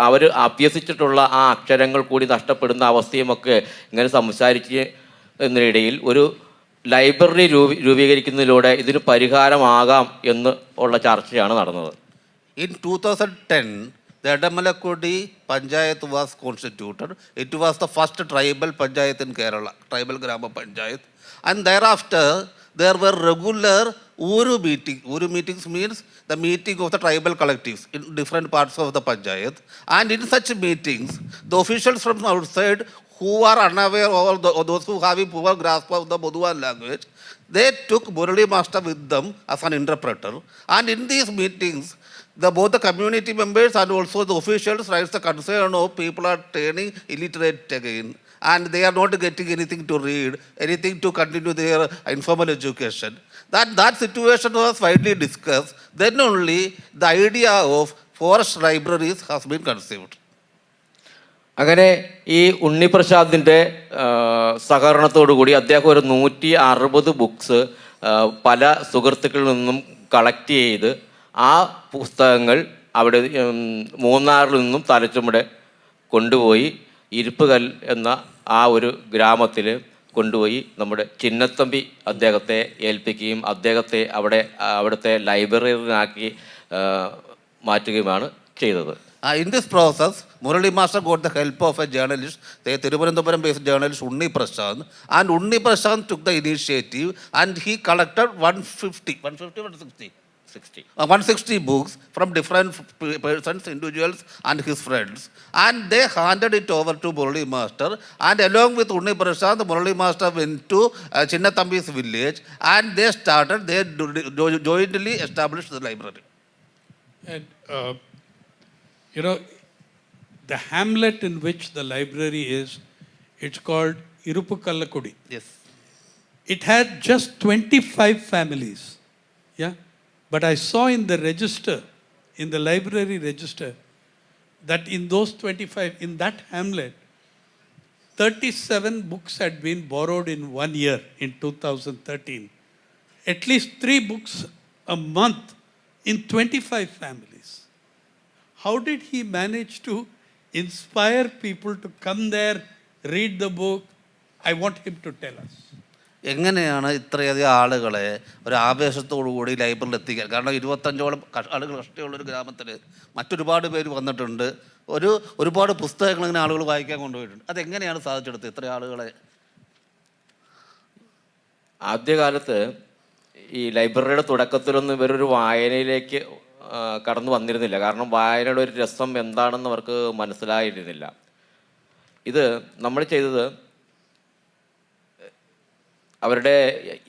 അവർ അഭ്യസിച്ചിട്ടുള്ള ആ അക്ഷരങ്ങൾ കൂടി നഷ്ടപ്പെടുന്ന അവസ്ഥയുമൊക്കെ ഇങ്ങനെ സംസാരിക്കുന്നതിനിടയിൽ ഒരു ലൈബ്രറി രൂപീകരിക്കുന്നതിലൂടെ ഇതിന് പരിഹാരമാകാം എന്ന് ഉള്ള ചർച്ചയാണ് നടന്നത്. In 2010, the Edamalakudi Panchayat was constituted. It was the first tribal Panchayat in Kerala, tribal Grama Panchayat. And thereafter, there were regular Uru meetings. Uru meetings means the meeting of the tribal collectives in different parts of the Panchayat. And in such meetings, the officials from outside who are unaware or those who have a poor grasp of the Boduan language, they took Murali Master with them as an interpreter. And in these meetings, both the community members and also the officials raised the concern of people are turning illiterate again and they are not getting anything to read, anything to continue their informal education. That situation was widely discussed. Then only the idea of forest libraries has been conceived. അങ്ങനെ ഈ ഉണ്ണിപ്രസാദിൻ്റെ സഹകരണത്തോടു കൂടി അദ്ദേഹം ഒരു 160 books പല സുഹൃത്തുക്കളിൽ നിന്നും collect ചെയ്ത് ആ പുസ്തകങ്ങൾ അവിടെ മൂന്നാറിൽ നിന്നും തലച്ചുമടെ കൊണ്ടുപോയി ഇരിപ്പുകൽ എന്ന ആ ഒരു ഗ്രാമത്തിൽ കൊണ്ടുപോയി നമ്മുടെ ചിന്നത്തമ്പി അദ്ദേഹത്തെ ഏൽപ്പിക്കുകയും അദ്ദേഹത്തെ അവിടുത്തെ ലൈബ്രറിയിലാക്കി മാറ്റുകയുമാണ് ചെയ്തത്. In this process, Murali Master got the help of a journalist, the Thiruvananthapuram-based journalist Unni Prashant, and Unni Prashant took the initiative and he collected 160 books from different persons, individuals and his friends, and they handed it over to Murali Master, and along with Unni Prashant, Murali Master went to Chinnathambi's village and they jointly established the library. And you know, the hamlet in which the library is, it's called Irupukallakudi. Yes. It had just 25 families. Yeah. But I saw in the register, in the library register, that in those 25, in that hamlet, 37 books had been borrowed in 1 year, in 2013. At least 3 books a month in 25 families. How did he manage to inspire people to come there, read the book? I want him to tell us. എങ്ങനെയാണ് ഇത്രയധികം ആളുകളെ ഒരു ആവേശത്തോടു കൂടി ലൈബ്രറിയിൽ എത്തിക്കുക? കാരണം 25ഓളം ആളുകൾ കഷ്ടമുള്ളൊരു ഗ്രാമത്തിൽ മറ്റൊരുപാട് പേര് വന്നിട്ടുണ്ട്. ഒരുപാട് പുസ്തകങ്ങൾ ഇങ്ങനെ ആളുകൾ വായിക്കാൻ കൊണ്ടുപോയിട്ടുണ്ട്. അതെങ്ങനെയാണ് സാധിച്ചെടുത്തത് ഇത്ര ആളുകളെ? ആദ്യകാലത്ത് ഈ ലൈബ്രറിയുടെ തുടക്കത്തിലൊന്നും ഇവരൊരു വായനയിലേക്ക് കടന്നു വന്നിരുന്നില്ല. കാരണം വായനയുടെ ഒരു രസം എന്താണെന്ന് അവർക്ക് മനസ്സിലായിരുന്നില്ല. ഇത് നമ്മൾ ചെയ്തത്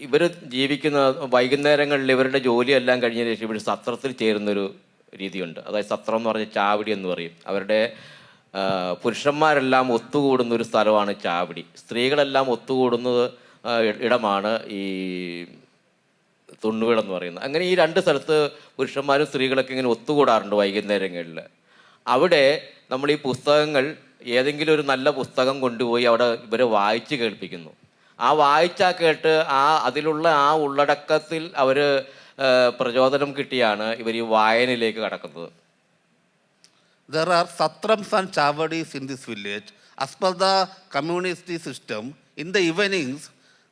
ഇവർ ജീവിക്കുന്ന വൈകുന്നേരങ്ങളിൽ ഇവരുടെ ജോലിയെല്ലാം കഴിഞ്ഞതിന് ശേഷം ഇവർ സത്രത്തിൽ ചേരുന്നൊരു രീതിയുണ്ട്. അതായത് സത്രം എന്ന് പറഞ്ഞാൽ ചാവടി എന്ന് പറയും. അവരുടെ പുരുഷന്മാരെല്ലാം ഒത്തുകൂടുന്ന ഒരു സ്ഥലമാണ് ചാവടി. സ്ത്രീകളെല്ലാം ഒത്തുകൂടുന്നത് ഇടമാണ് ഈ തുണ്ണുവിളെന്ന് പറയുന്നത്. അങ്ങനെ ഈ 2 സ്ഥലത്ത് പുരുഷന്മാരും സ്ത്രീകളൊക്കെ ഇങ്ങനെ ഒത്തുകൂടാറുണ്ട് വൈകുന്നേരങ്ങളിൽ. അവിടെ നമ്മൾ ഈ പുസ്തകങ്ങൾ ഏതെങ്കിലും ഒരു നല്ല പുസ്തകം കൊണ്ടുപോയി അവിടെ ഇവരെ വായിച്ച് കേൾപ്പിക്കുന്നു. ആ വായിച്ചാൽ കേട്ട് അതിലുള്ള ആ ഉള്ളടക്കത്തിൽ അവർ പ്രചോദനം കിട്ടിയാണ് ഇവർ ഈ വായനയിലേക്ക് കടക്കുന്നത്. There are satrams and chavadis in this village. As per the community system, in the evenings,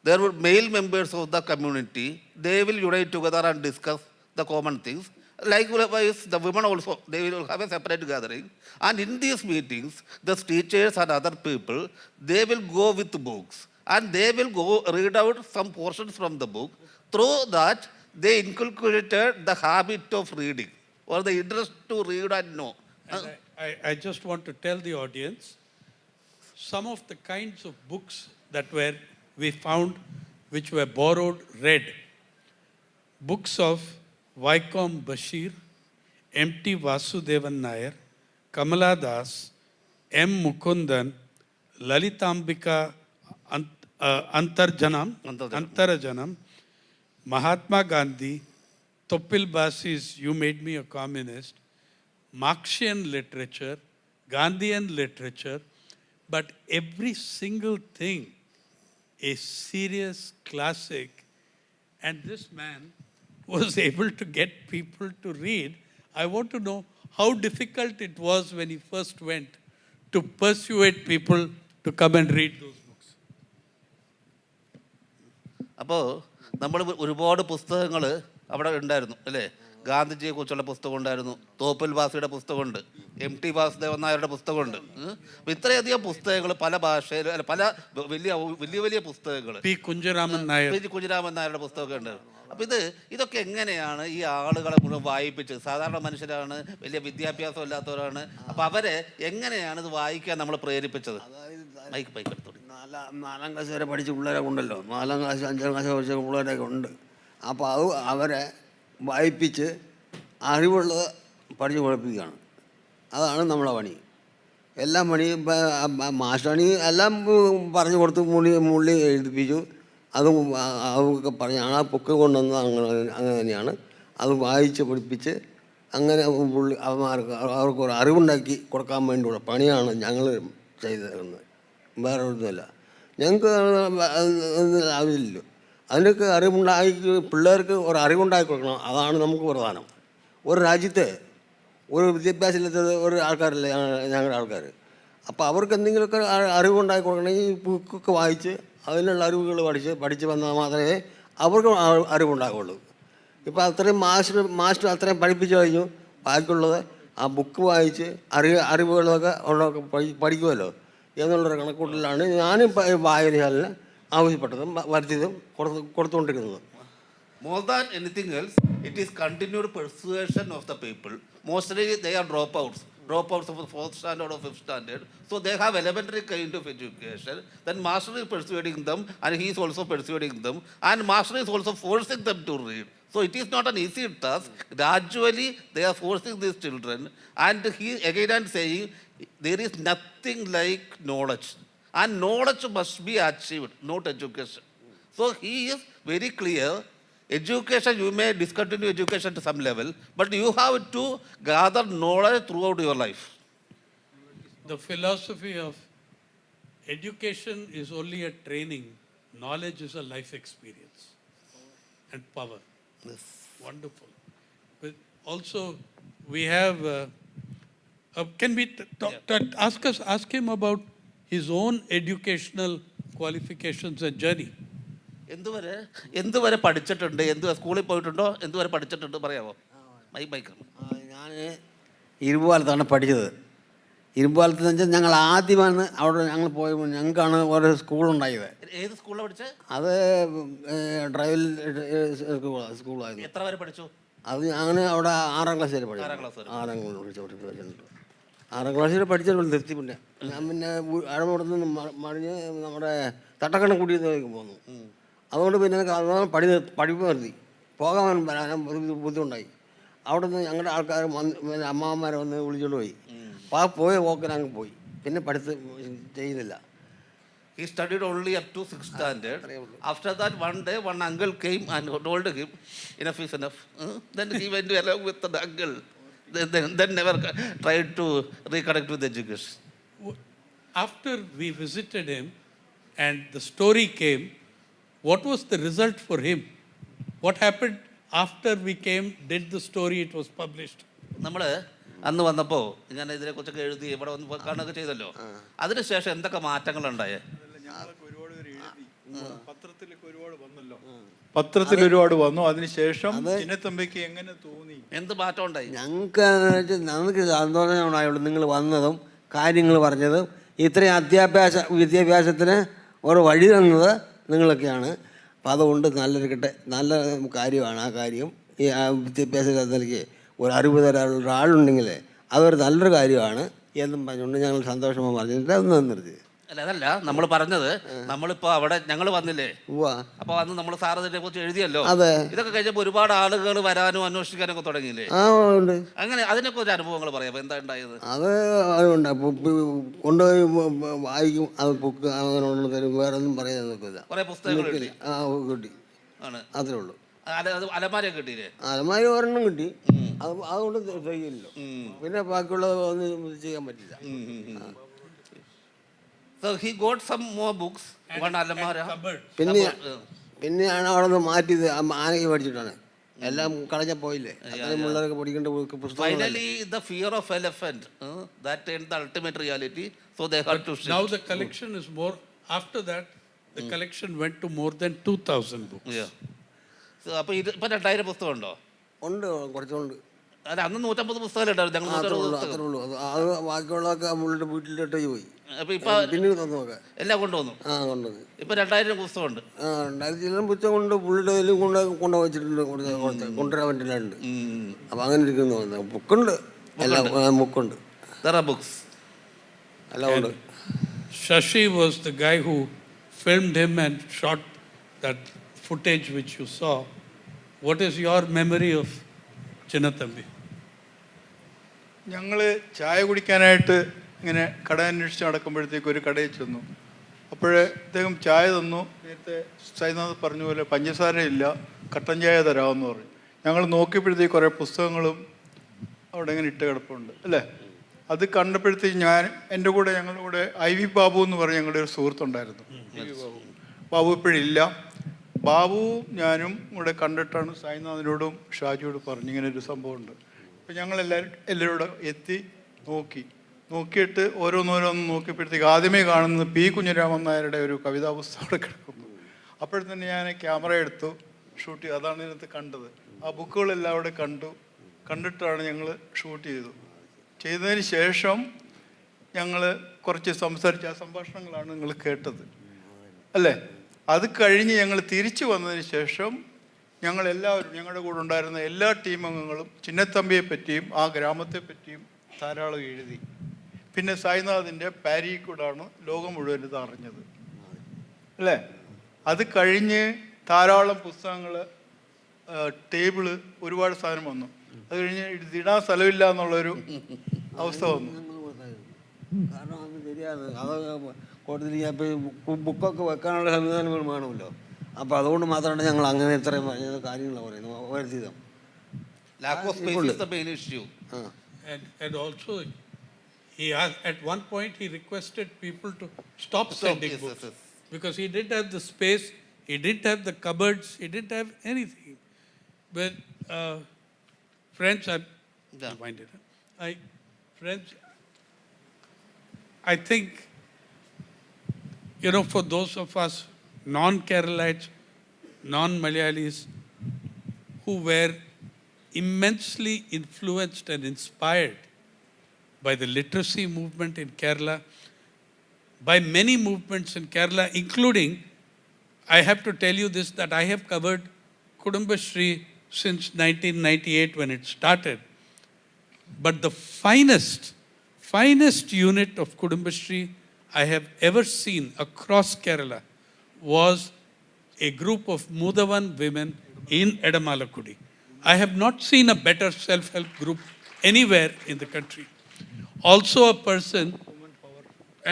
there were male members of the community. They will unite together and discuss the common things. Likewise, the women also, they will have a separate gathering. And in these meetings, the teachers and other people, they will go with books. And they will go read out some portions from the book. Through that, they inculcated the habit of reading or the interest to read and know. And I just want to tell the audience some of the kinds of books that we found which were borrowed, read. Books of Vaikom Bashir, M.T. Vasudevan Nair, Kamala Das, M. Mukundan, Lalitambika Antarajanam, Mahatma Gandhi, Topil Basi's You Made Me a Communist, Marxian literature, Gandhian literature, but every single thing a serious classic. And this man was able to get people to read. I want to know how difficult it was when he first went to persuade people to come and read those books. അപ്പോൾ നമ്മൾ ഒരുപാട് പുസ്തകങ്ങൾ അവിടെ ഉണ്ടായിരുന്നു അല്ലേ? ഗാന്ധിജിയെ കുറിച്ചുള്ള പുസ്തകം ഉണ്ടായിരുന്നു, തോപ്പിൽ ഭാസിയുടെ പുസ്തകമുണ്ട്, M.T. വാസുദേവൻ നായരുടെ പുസ്തകമുണ്ട്. അപ്പോൾ ഇത്രയധികം പുസ്തകങ്ങൾ പല ഭാഷയിൽ പല വലിയ വലിയ വലിയ പുസ്തകങ്ങൾ, P. കുഞ്ചരാമൻ നായർ നായരുടെ പുസ്തകമൊക്കെ ഉണ്ടായിരുന്നു. അപ്പോൾ ഇതൊക്കെ എങ്ങനെയാണ് ഈ ആളുകളെ മുഴുവൻ വായിപ്പിച്ചത്? സാധാരണ മനുഷ്യരാണ്, വലിയ വിദ്യാഭ്യാസം ഇല്ലാത്തവരാണ്. അപ്പോൾ അവരെ എങ്ങനെയാണ് ഇത് വായിക്കാൻ നമ്മൾ പ്രേരിപ്പിച്ചത്? നാലാം ക്ലാസ് വരെ പഠിച്ച പിള്ളേരൊക്കെ ഉണ്ടല്ലോ, 4ാം ക്ലാസ് 5ാം ക്ലാസ് പഠിച്ച പിള്ളേരൊക്കെ ഉണ്ട്. അപ്പോൾ അവരെ വായിപ്പിച്ച് അറിവുള്ളത് പഠിച്ച് പഠിപ്പിക്കുകയാണ്. അതാണ് നമ്മളെ പണി. എല്ലാം പണി മാസ്റ്റണി എല്ലാം പറഞ്ഞു കൊടുത്ത് മുള്ളി എഴുതിപ്പിച്ചു. അതൊക്കെ പറഞ്ഞ് ആ ബുക്ക് കൊണ്ടുവന്നത് അങ്ങനെ തന്നെയാണ്. അത് വായിച്ച് പഠിപ്പിച്ച് അങ്ങനെ അവർക്ക് ഒരു അറിവുണ്ടാക്കി കൊടുക്കാൻ വേണ്ടിയുള്ള പണിയാണ് ഞങ്ങൾ ചെയ്തു തരുന്നത്. വേറെ ഒന്നുമല്ല. ഞങ്ങൾക്ക് ആവശ്യമില്ലല്ലോ. അതിനൊക്കെ അറിവുണ്ടാക്കി പിള്ളേർക്ക് ഒരു അറിവുണ്ടാക്കി കൊടുക്കണം. അതാണ് നമുക്ക് പ്രധാനം. ഒരു രാജ്യത്തെ ഒരു വിദ്യാഭ്യാസം ഇല്ലാത്ത ഒരു ആൾക്കാരല്ലേ ഞങ്ങളുടെ ആൾക്കാർ. അപ്പോൾ അവർക്ക് എന്തെങ്കിലുമൊക്കെ അറിവുണ്ടാക്കി കൊടുക്കണമെങ്കിൽ ബുക്കൊക്കെ വായിച്ച് അതിനുള്ള അറിവുകൾ പഠിച്ച് വന്നാൽ മാത്രമേ അവർക്ക് അറിവുണ്ടാകുള്ളൂ. ഇപ്പോൾ അത്രയും മാസ്റ്റർ അത്രയും പഠിപ്പിച്ചു കഴിഞ്ഞു. ബാക്കിയുള്ളത് ആ ബുക്ക് വായിച്ച് അറിവുകളൊക്കെ പഠിക്കുമല്ലോ എന്നുള്ളൊരു കണക്കൂട്ടലാണ് ഞാനും വായനശാലിന് ആവശ്യപ്പെട്ടതും വരുത്തിയതും കൊടുത്തുകൊണ്ടിരിക്കുന്നത്. More than anything else, it is continued persuasion of the people. Mostly they are dropouts of the 4th standard or 5th standard. So they have elementary kind of education. Then master is persuading them and he is also persuading them. And master is also forcing them to read. So it is not an easy task. Gradually they are forcing these children. And he again and saying, there is nothing like knowledge. And knowledge must be achieved, not education. So he is very clear. Education, you may discontinue education to some level, but you have to gather knowledge throughout your life. The philosophy of education is only a training. Knowledge is a life experience and power. Yes. Wonderful. But also, we have. Can we ask him about his own educational qualifications and journey? എന്തുവരെ പഠിച്ചിട്ടുണ്ട്? സ്കൂളിൽ പോയിട്ടുണ്ടോ? എന്തുവരെ പഠിച്ചിട്ടുണ്ട് പറയാമോ? ഞാൻ ഇരുമ്പുപാലത്താണ് പഠിച്ചത്. ഇരുമ്പുപാലത്ത് എന്ന് വെച്ചാൽ ഞങ്ങൾ ആദ്യമാണ് അവിടെ ഞങ്ങൾ പോയപ്പോൾ ഞങ്ങൾക്കാണ് ഓരോ സ്കൂളുണ്ടായത്. ഏത് സ്കൂളിലാണ് പഠിച്ചത്? അത് ഡ്രൈവിൽ സ്കൂളായിരുന്നു. എത്ര വരെ പഠിച്ചു? അത് അങ്ങനെ അവിടെ 6ാം ക്ലാസ് വരെ പഠിച്ചു. 6ാം ക്ലാസ് വരെ പഠിച്ചിട്ടുണ്ട്. നിർത്തി പിന്നെ ഞാൻ പിന്നെ അവിടെ നിന്ന് മറിഞ്ഞ് നമ്മുടെ തട്ടക്കണ്ണം കൂട്ടിയതിലേക്ക് പോന്നു. അതുകൊണ്ട് പിന്നെ പഠിപ്പ് നിർത്തി പോകാൻ വരാൻ ബുദ്ധിമുട്ടായി. അവിടെ നിന്ന് ഞങ്ങളുടെ ആൾക്കാർ അമ്മാവന്മാരെ വന്ന് വിളിച്ചോണ്ട് പോയി. അപ്പോൾ ആ പോയ പോക്കിനങ്ങ് പോയി. പിന്നെ പഠിത്തം ചെയ്യുന്നില്ല. He studied only up to 6th standard. After that, one day, one uncle came and told him, enough is enough. Then he went along with the uncle. Then never tried to reconnect with education. after we visited him and the story came, what was the result for him? What happened after we came, did the story, it was published? നമ്മൾ അന്ന് വന്നപ്പോൾ ഞാൻ ഇതിനെക്കുറിച്ചൊക്കെ എഴുതി ഇവിടെ വന്ന് കാണുകയൊക്കെ ചെയ്തല്ലോ. അതിനുശേഷം എന്തൊക്കെ മാറ്റങ്ങളുണ്ടായേ? ഞങ്ങളൊക്കെ ഒരുപാട് പേര് എഴുതി, പത്രത്തിലൊക്കെ ഒരുപാട് വന്നല്ലോ, പത്രത്തിൽ ഒരുപാട് വന്നു. അതിനുശേഷം ചിന്നത്തമ്പിക്ക് എങ്ങനെ തോന്നി, എന്ത് മാറ്റം ഉണ്ടായി? ഞങ്ങൾക്ക് സന്തോഷം ഉണ്ടായുള്ളൂ നിങ്ങൾ വന്നതും കാര്യങ്ങൾ പറഞ്ഞതും. ഇത്രയും വിദ്യാഭ്യാസത്തിന് ഒരു വഴി തന്നത് നിങ്ങളൊക്കെയാണ്. അപ്പം അതുകൊണ്ട് നല്ല കാര്യമാണ് ആ കാര്യം. ഈ വിദ്യാഭ്യാസത്തിലേക്ക് ഒരു അറിവ് തരാനുള്ള ഒരാളുണ്ടെങ്കിൽ അതൊരു നല്ലൊരു കാര്യമാണ് എന്നും പറഞ്ഞുകൊണ്ട് ഞങ്ങൾ സന്തോഷമായി പറഞ്ഞിട്ട് അത് നിർത്തി. അല്ല, അതല്ല നമ്മൾ പറഞ്ഞത്, നമ്മളിപ്പോൾ അവിടെ ഞങ്ങൾ വന്നില്ലേ, അപ്പോൾ അന്ന് നമ്മൾ സാർ ഇതിനെ കുറിച്ച് എഴുതിയല്ലോ. അതെ. ഇതൊക്കെ കഴിഞ്ഞപ്പോൾ ഒരുപാട് ആളുകൾ വരാനും അന്വേഷിക്കാനൊക്കെ തുടങ്ങിയില്ലേ? ആ ഉണ്ട്. അങ്ങനെ അതിനെക്കുറിച്ച് അനുഭവങ്ങൾ പറയാം, എന്താ ഉണ്ടായത്? അതുണ്ട്. കൊണ്ടുപോയി വായിക്കും, അത് ബുക്ക് അങ്ങനെ തരും, വേറെ ഒന്നും പറയാൻ നിൽക്കില്ല. കുറേ പുസ്തകങ്ങൾ കിട്ടി. കിട്ടി ആണ്, അത്രേ ഉള്ളൂ. അലമാരയൊക്കെ കിട്ടിയില്ലേ? അലമാരി ഒരെണ്ണം കിട്ടി, അതുകൊണ്ട് ചെയ്യില്ലല്ലോ. പിന്നെ ബാക്കിയുള്ളത് ഒന്നും ചെയ്യാൻ പറ്റില്ല. So he got some more books, one അലമാര. പിന്നെയാണ് അവിടെ നിന്ന് മാറ്റിയത്. ആനയ്ക്ക് മേടിച്ചിട്ടാണ്, എല്ലാം കളഞ്ഞ പോയില്ലേ. അത്രയും പിള്ളേരൊക്കെ പഠിക്കേണ്ട പുസ്തകം. Finally the fear of elephant, that turned the ultimate reality, so they had to shift. Now the collection is more, after that the collection went to more than 2,000 books. Yeah. So അപ്പോൾ ഇത് ഇപ്പം 2000 പുസ്തകം ഉണ്ടോ? ഉണ്ട്, കുറച്ചുണ്ട്. അല്ല, അന്ന് 150 പുസ്തകം ഉണ്ടായിരുന്നു, ഞങ്ങൾ 160 അത്രേ ഉള്ളൂ. അത് ബാക്കിയുള്ളതൊക്കെ പുള്ളിയുടെ വീട്ടിലിട്ട് പോയി. അപ്പോൾ ഇപ്പം പിന്നെ തന്നു നോക്കാം, എല്ലാം കൊണ്ടുവന്നു. കൊണ്ടുവന്നു. ഇപ്പം 2000 പുസ്തകമുണ്ട്. 2000 പുസ്തകം കൊണ്ട് പുള്ളിയുടെ കയ്യിലും കൊണ്ടുവച്ചിട്ടുണ്ട്, കൊണ്ടുവരാൻ പറ്റില്ലുണ്ട്. അപ്പം അങ്ങനെ ഇരിക്കുന്നു. ബുക്കുണ്ട്, എല്ലാം ബുക്കുണ്ട്. There are books. എല്ലാം ഉണ്ട്. Shashi was the guy who filmed him and shot that footage which you saw. What is your memory of Chinnathambi? ഞങ്ങൾ ചായ കുടിക്കാനായിട്ട് ഇങ്ങനെ കട അന്വേഷിച്ച് നടക്കുമ്പോഴത്തേക്ക് ഒരു കടയിൽ ചെന്നു. അപ്പോഴേ അദ്ദേഹം ചായ തന്നു. നേരത്തെ സൈനാഥ് പറഞ്ഞ പോലെ പഞ്ചസാരയില്ല, കട്ടൻ ചായ തരാമെന്ന് പറഞ്ഞു. ഞങ്ങൾ നോക്കിയപ്പോഴത്തേക്ക് കുറേ പുസ്തകങ്ങളും അവിടെ ഇങ്ങനെ ഇട്ട് കിടപ്പുണ്ട് അല്ലേ. അത് കണ്ടപ്പോഴത്തേക്ക് എൻ്റെ കൂടെ ഞങ്ങളുടെ കൂടെ IV ബാബു എന്ന് പറഞ്ഞ് ഞങ്ങളുടെ ഒരു സുഹൃത്തുണ്ടായിരുന്നു. ബാബു ഇപ്പോഴില്ല. ബാബുവും ഞാനും കൂടെ കണ്ടിട്ടാണ് സായിനാഥിനോടും ഷാജിയോടും പറഞ്ഞു ഇങ്ങനെ ഒരു സംഭവമുണ്ട്. അപ്പം എല്ലാവരും എത്തി നോക്കിയിട്ട് ഓരോന്നോരോന്ന് നോക്കിയപ്പോഴത്തേക്ക് ആദ്യമേ കാണുന്നത് P. കുഞ്ഞിരാമൻ നായരുടെ ഒരു കവിതാ പുസ്തകം അവിടെ കിടക്കുന്നു. അപ്പോഴത്തന്നെ ഞാൻ ക്യാമറ എടുത്തു, ഷൂട്ട് ചെയ്തു. അതാണ് ഇതിനകത്ത് കണ്ടത്. ആ ബുക്കുകളെല്ലാം അവിടെ കണ്ടിട്ടാണ് ഞങ്ങൾ ഷൂട്ട് ചെയ്തതിന് ശേഷം ഞങ്ങൾ കുറച്ച് സംസാരിച്ച്, ആ സംഭാഷണങ്ങളാണ് നിങ്ങൾ കേട്ടത് അല്ലേ. അത് കഴിഞ്ഞ് ഞങ്ങൾ തിരിച്ചു വന്നതിന് ശേഷം ഞങ്ങളെല്ലാവരും, ഞങ്ങളുടെ കൂടെ ഉണ്ടായിരുന്ന എല്ലാ ടീം അംഗങ്ങളും ചിന്നത്തമ്പിയെ പറ്റിയും ആ ഗ്രാമത്തെ പറ്റിയും ധാരാളം എഴുതി. പിന്നെ സായിനാഥിൻ്റെ പാരിയിൽ കൂടാണ് ലോകം മുഴുവൻ ഇത് അറിഞ്ഞത് അല്ലേ. അത് കഴിഞ്ഞ് ധാരാളം പുസ്തകങ്ങൾ, ടേബിള്, ഒരുപാട് സാധനം വന്നു. അത് കഴിഞ്ഞ് ഇതിടാൻ സ്ഥലമില്ല എന്നുള്ളൊരു അവസ്ഥ വന്നു. കാരണം അത് ശരിയാണ്. അത് കൂടുതൽ ബുക്കൊക്കെ വെക്കാനുള്ള സംവിധാനങ്ങൾ വേണമല്ലോ. അപ്പോൾ അതുകൊണ്ട് മാത്രമാണ് ഞങ്ങൾ അങ്ങനെ ഇത്രയും കാര്യങ്ങൾ പറയുന്നത്. വരുത്തിയത് Lack of space is the main issue. And also, at one point he requested people to stop sending books. Yes. Because he didn't have the space, he didn't have the cupboards, he didn't have anything. But friends, I think, for those of us non-Keralites, non-Malayalis, who were immensely influenced and inspired by the literacy movement in Kerala, by many movements in Kerala, including, I have to tell you this, that I have covered Kudumbashree since 1998 when it started. But the finest unit of Kudumbashree I have ever seen across Kerala was a group of Mudavan women in Edamalakudi. I have not seen a better self-help group anywhere in the country. Also a person,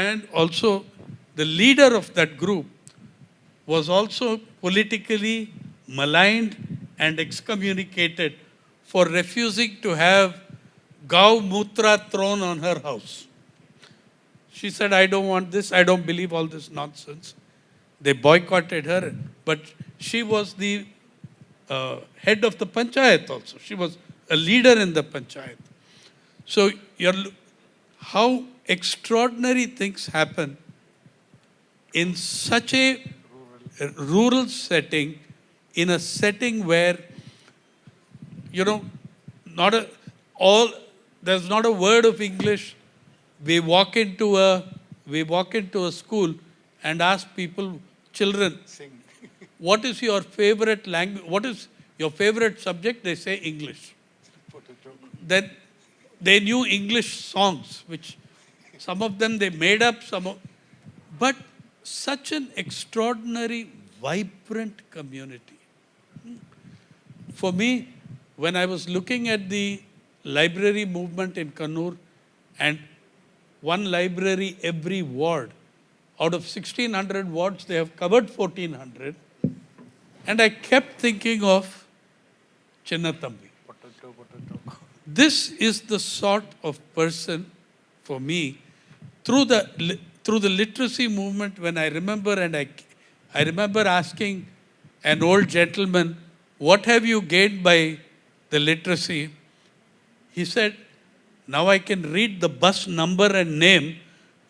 and also the leader of that group was also politically maligned and excommunicated for refusing to have Gau Mutra thrown on her house. She said, I don't want this, I don't believe all this nonsense. They boycotted her, but she was the head of the panchayat also. She was a leader in the panchayat. So how extraordinary things happen in such a rural setting, in a setting where, you know, not a, all, there's not a word of English. We walk into a school and ask people, children, what is your favorite language? What is your favorite subject? They say English. Then they knew English songs, which some of them they made up, but such an extraordinary, vibrant community. For me, when I was looking at the library movement in Kannur, and one library every ward, out of 1,600 wards, they have covered 1,400. And I kept thinking of Chinnathambi. This is the sort of person, for me, through the literacy movement, when I remember, and I remember asking an old gentleman, what have you gained by the literacy? He said, now I can read the bus number and name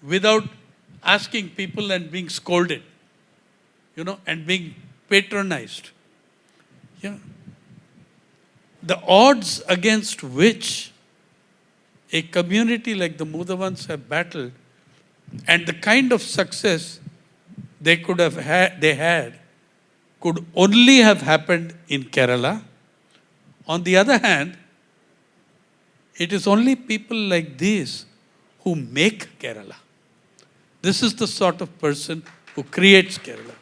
without asking people and being scolded, you know, and being patronized. Yeah. The odds against which a community like the Mudavans have battled, and the kind of success they had could only have happened in Kerala. On the other hand, it is only people like these who make Kerala. This is the sort of person who creates Kerala,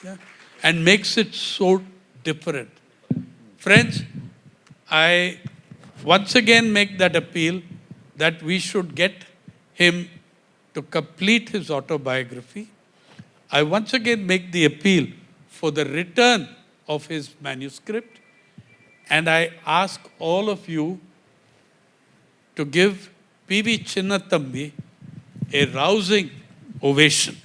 yeah, and makes it so different. Friends, I once again make that appeal that we should get him to complete his autobiography. I once again make the appeal for the return of his manuscript, and I ask all of you to give P.V. Chinnathambi a rousing ovation.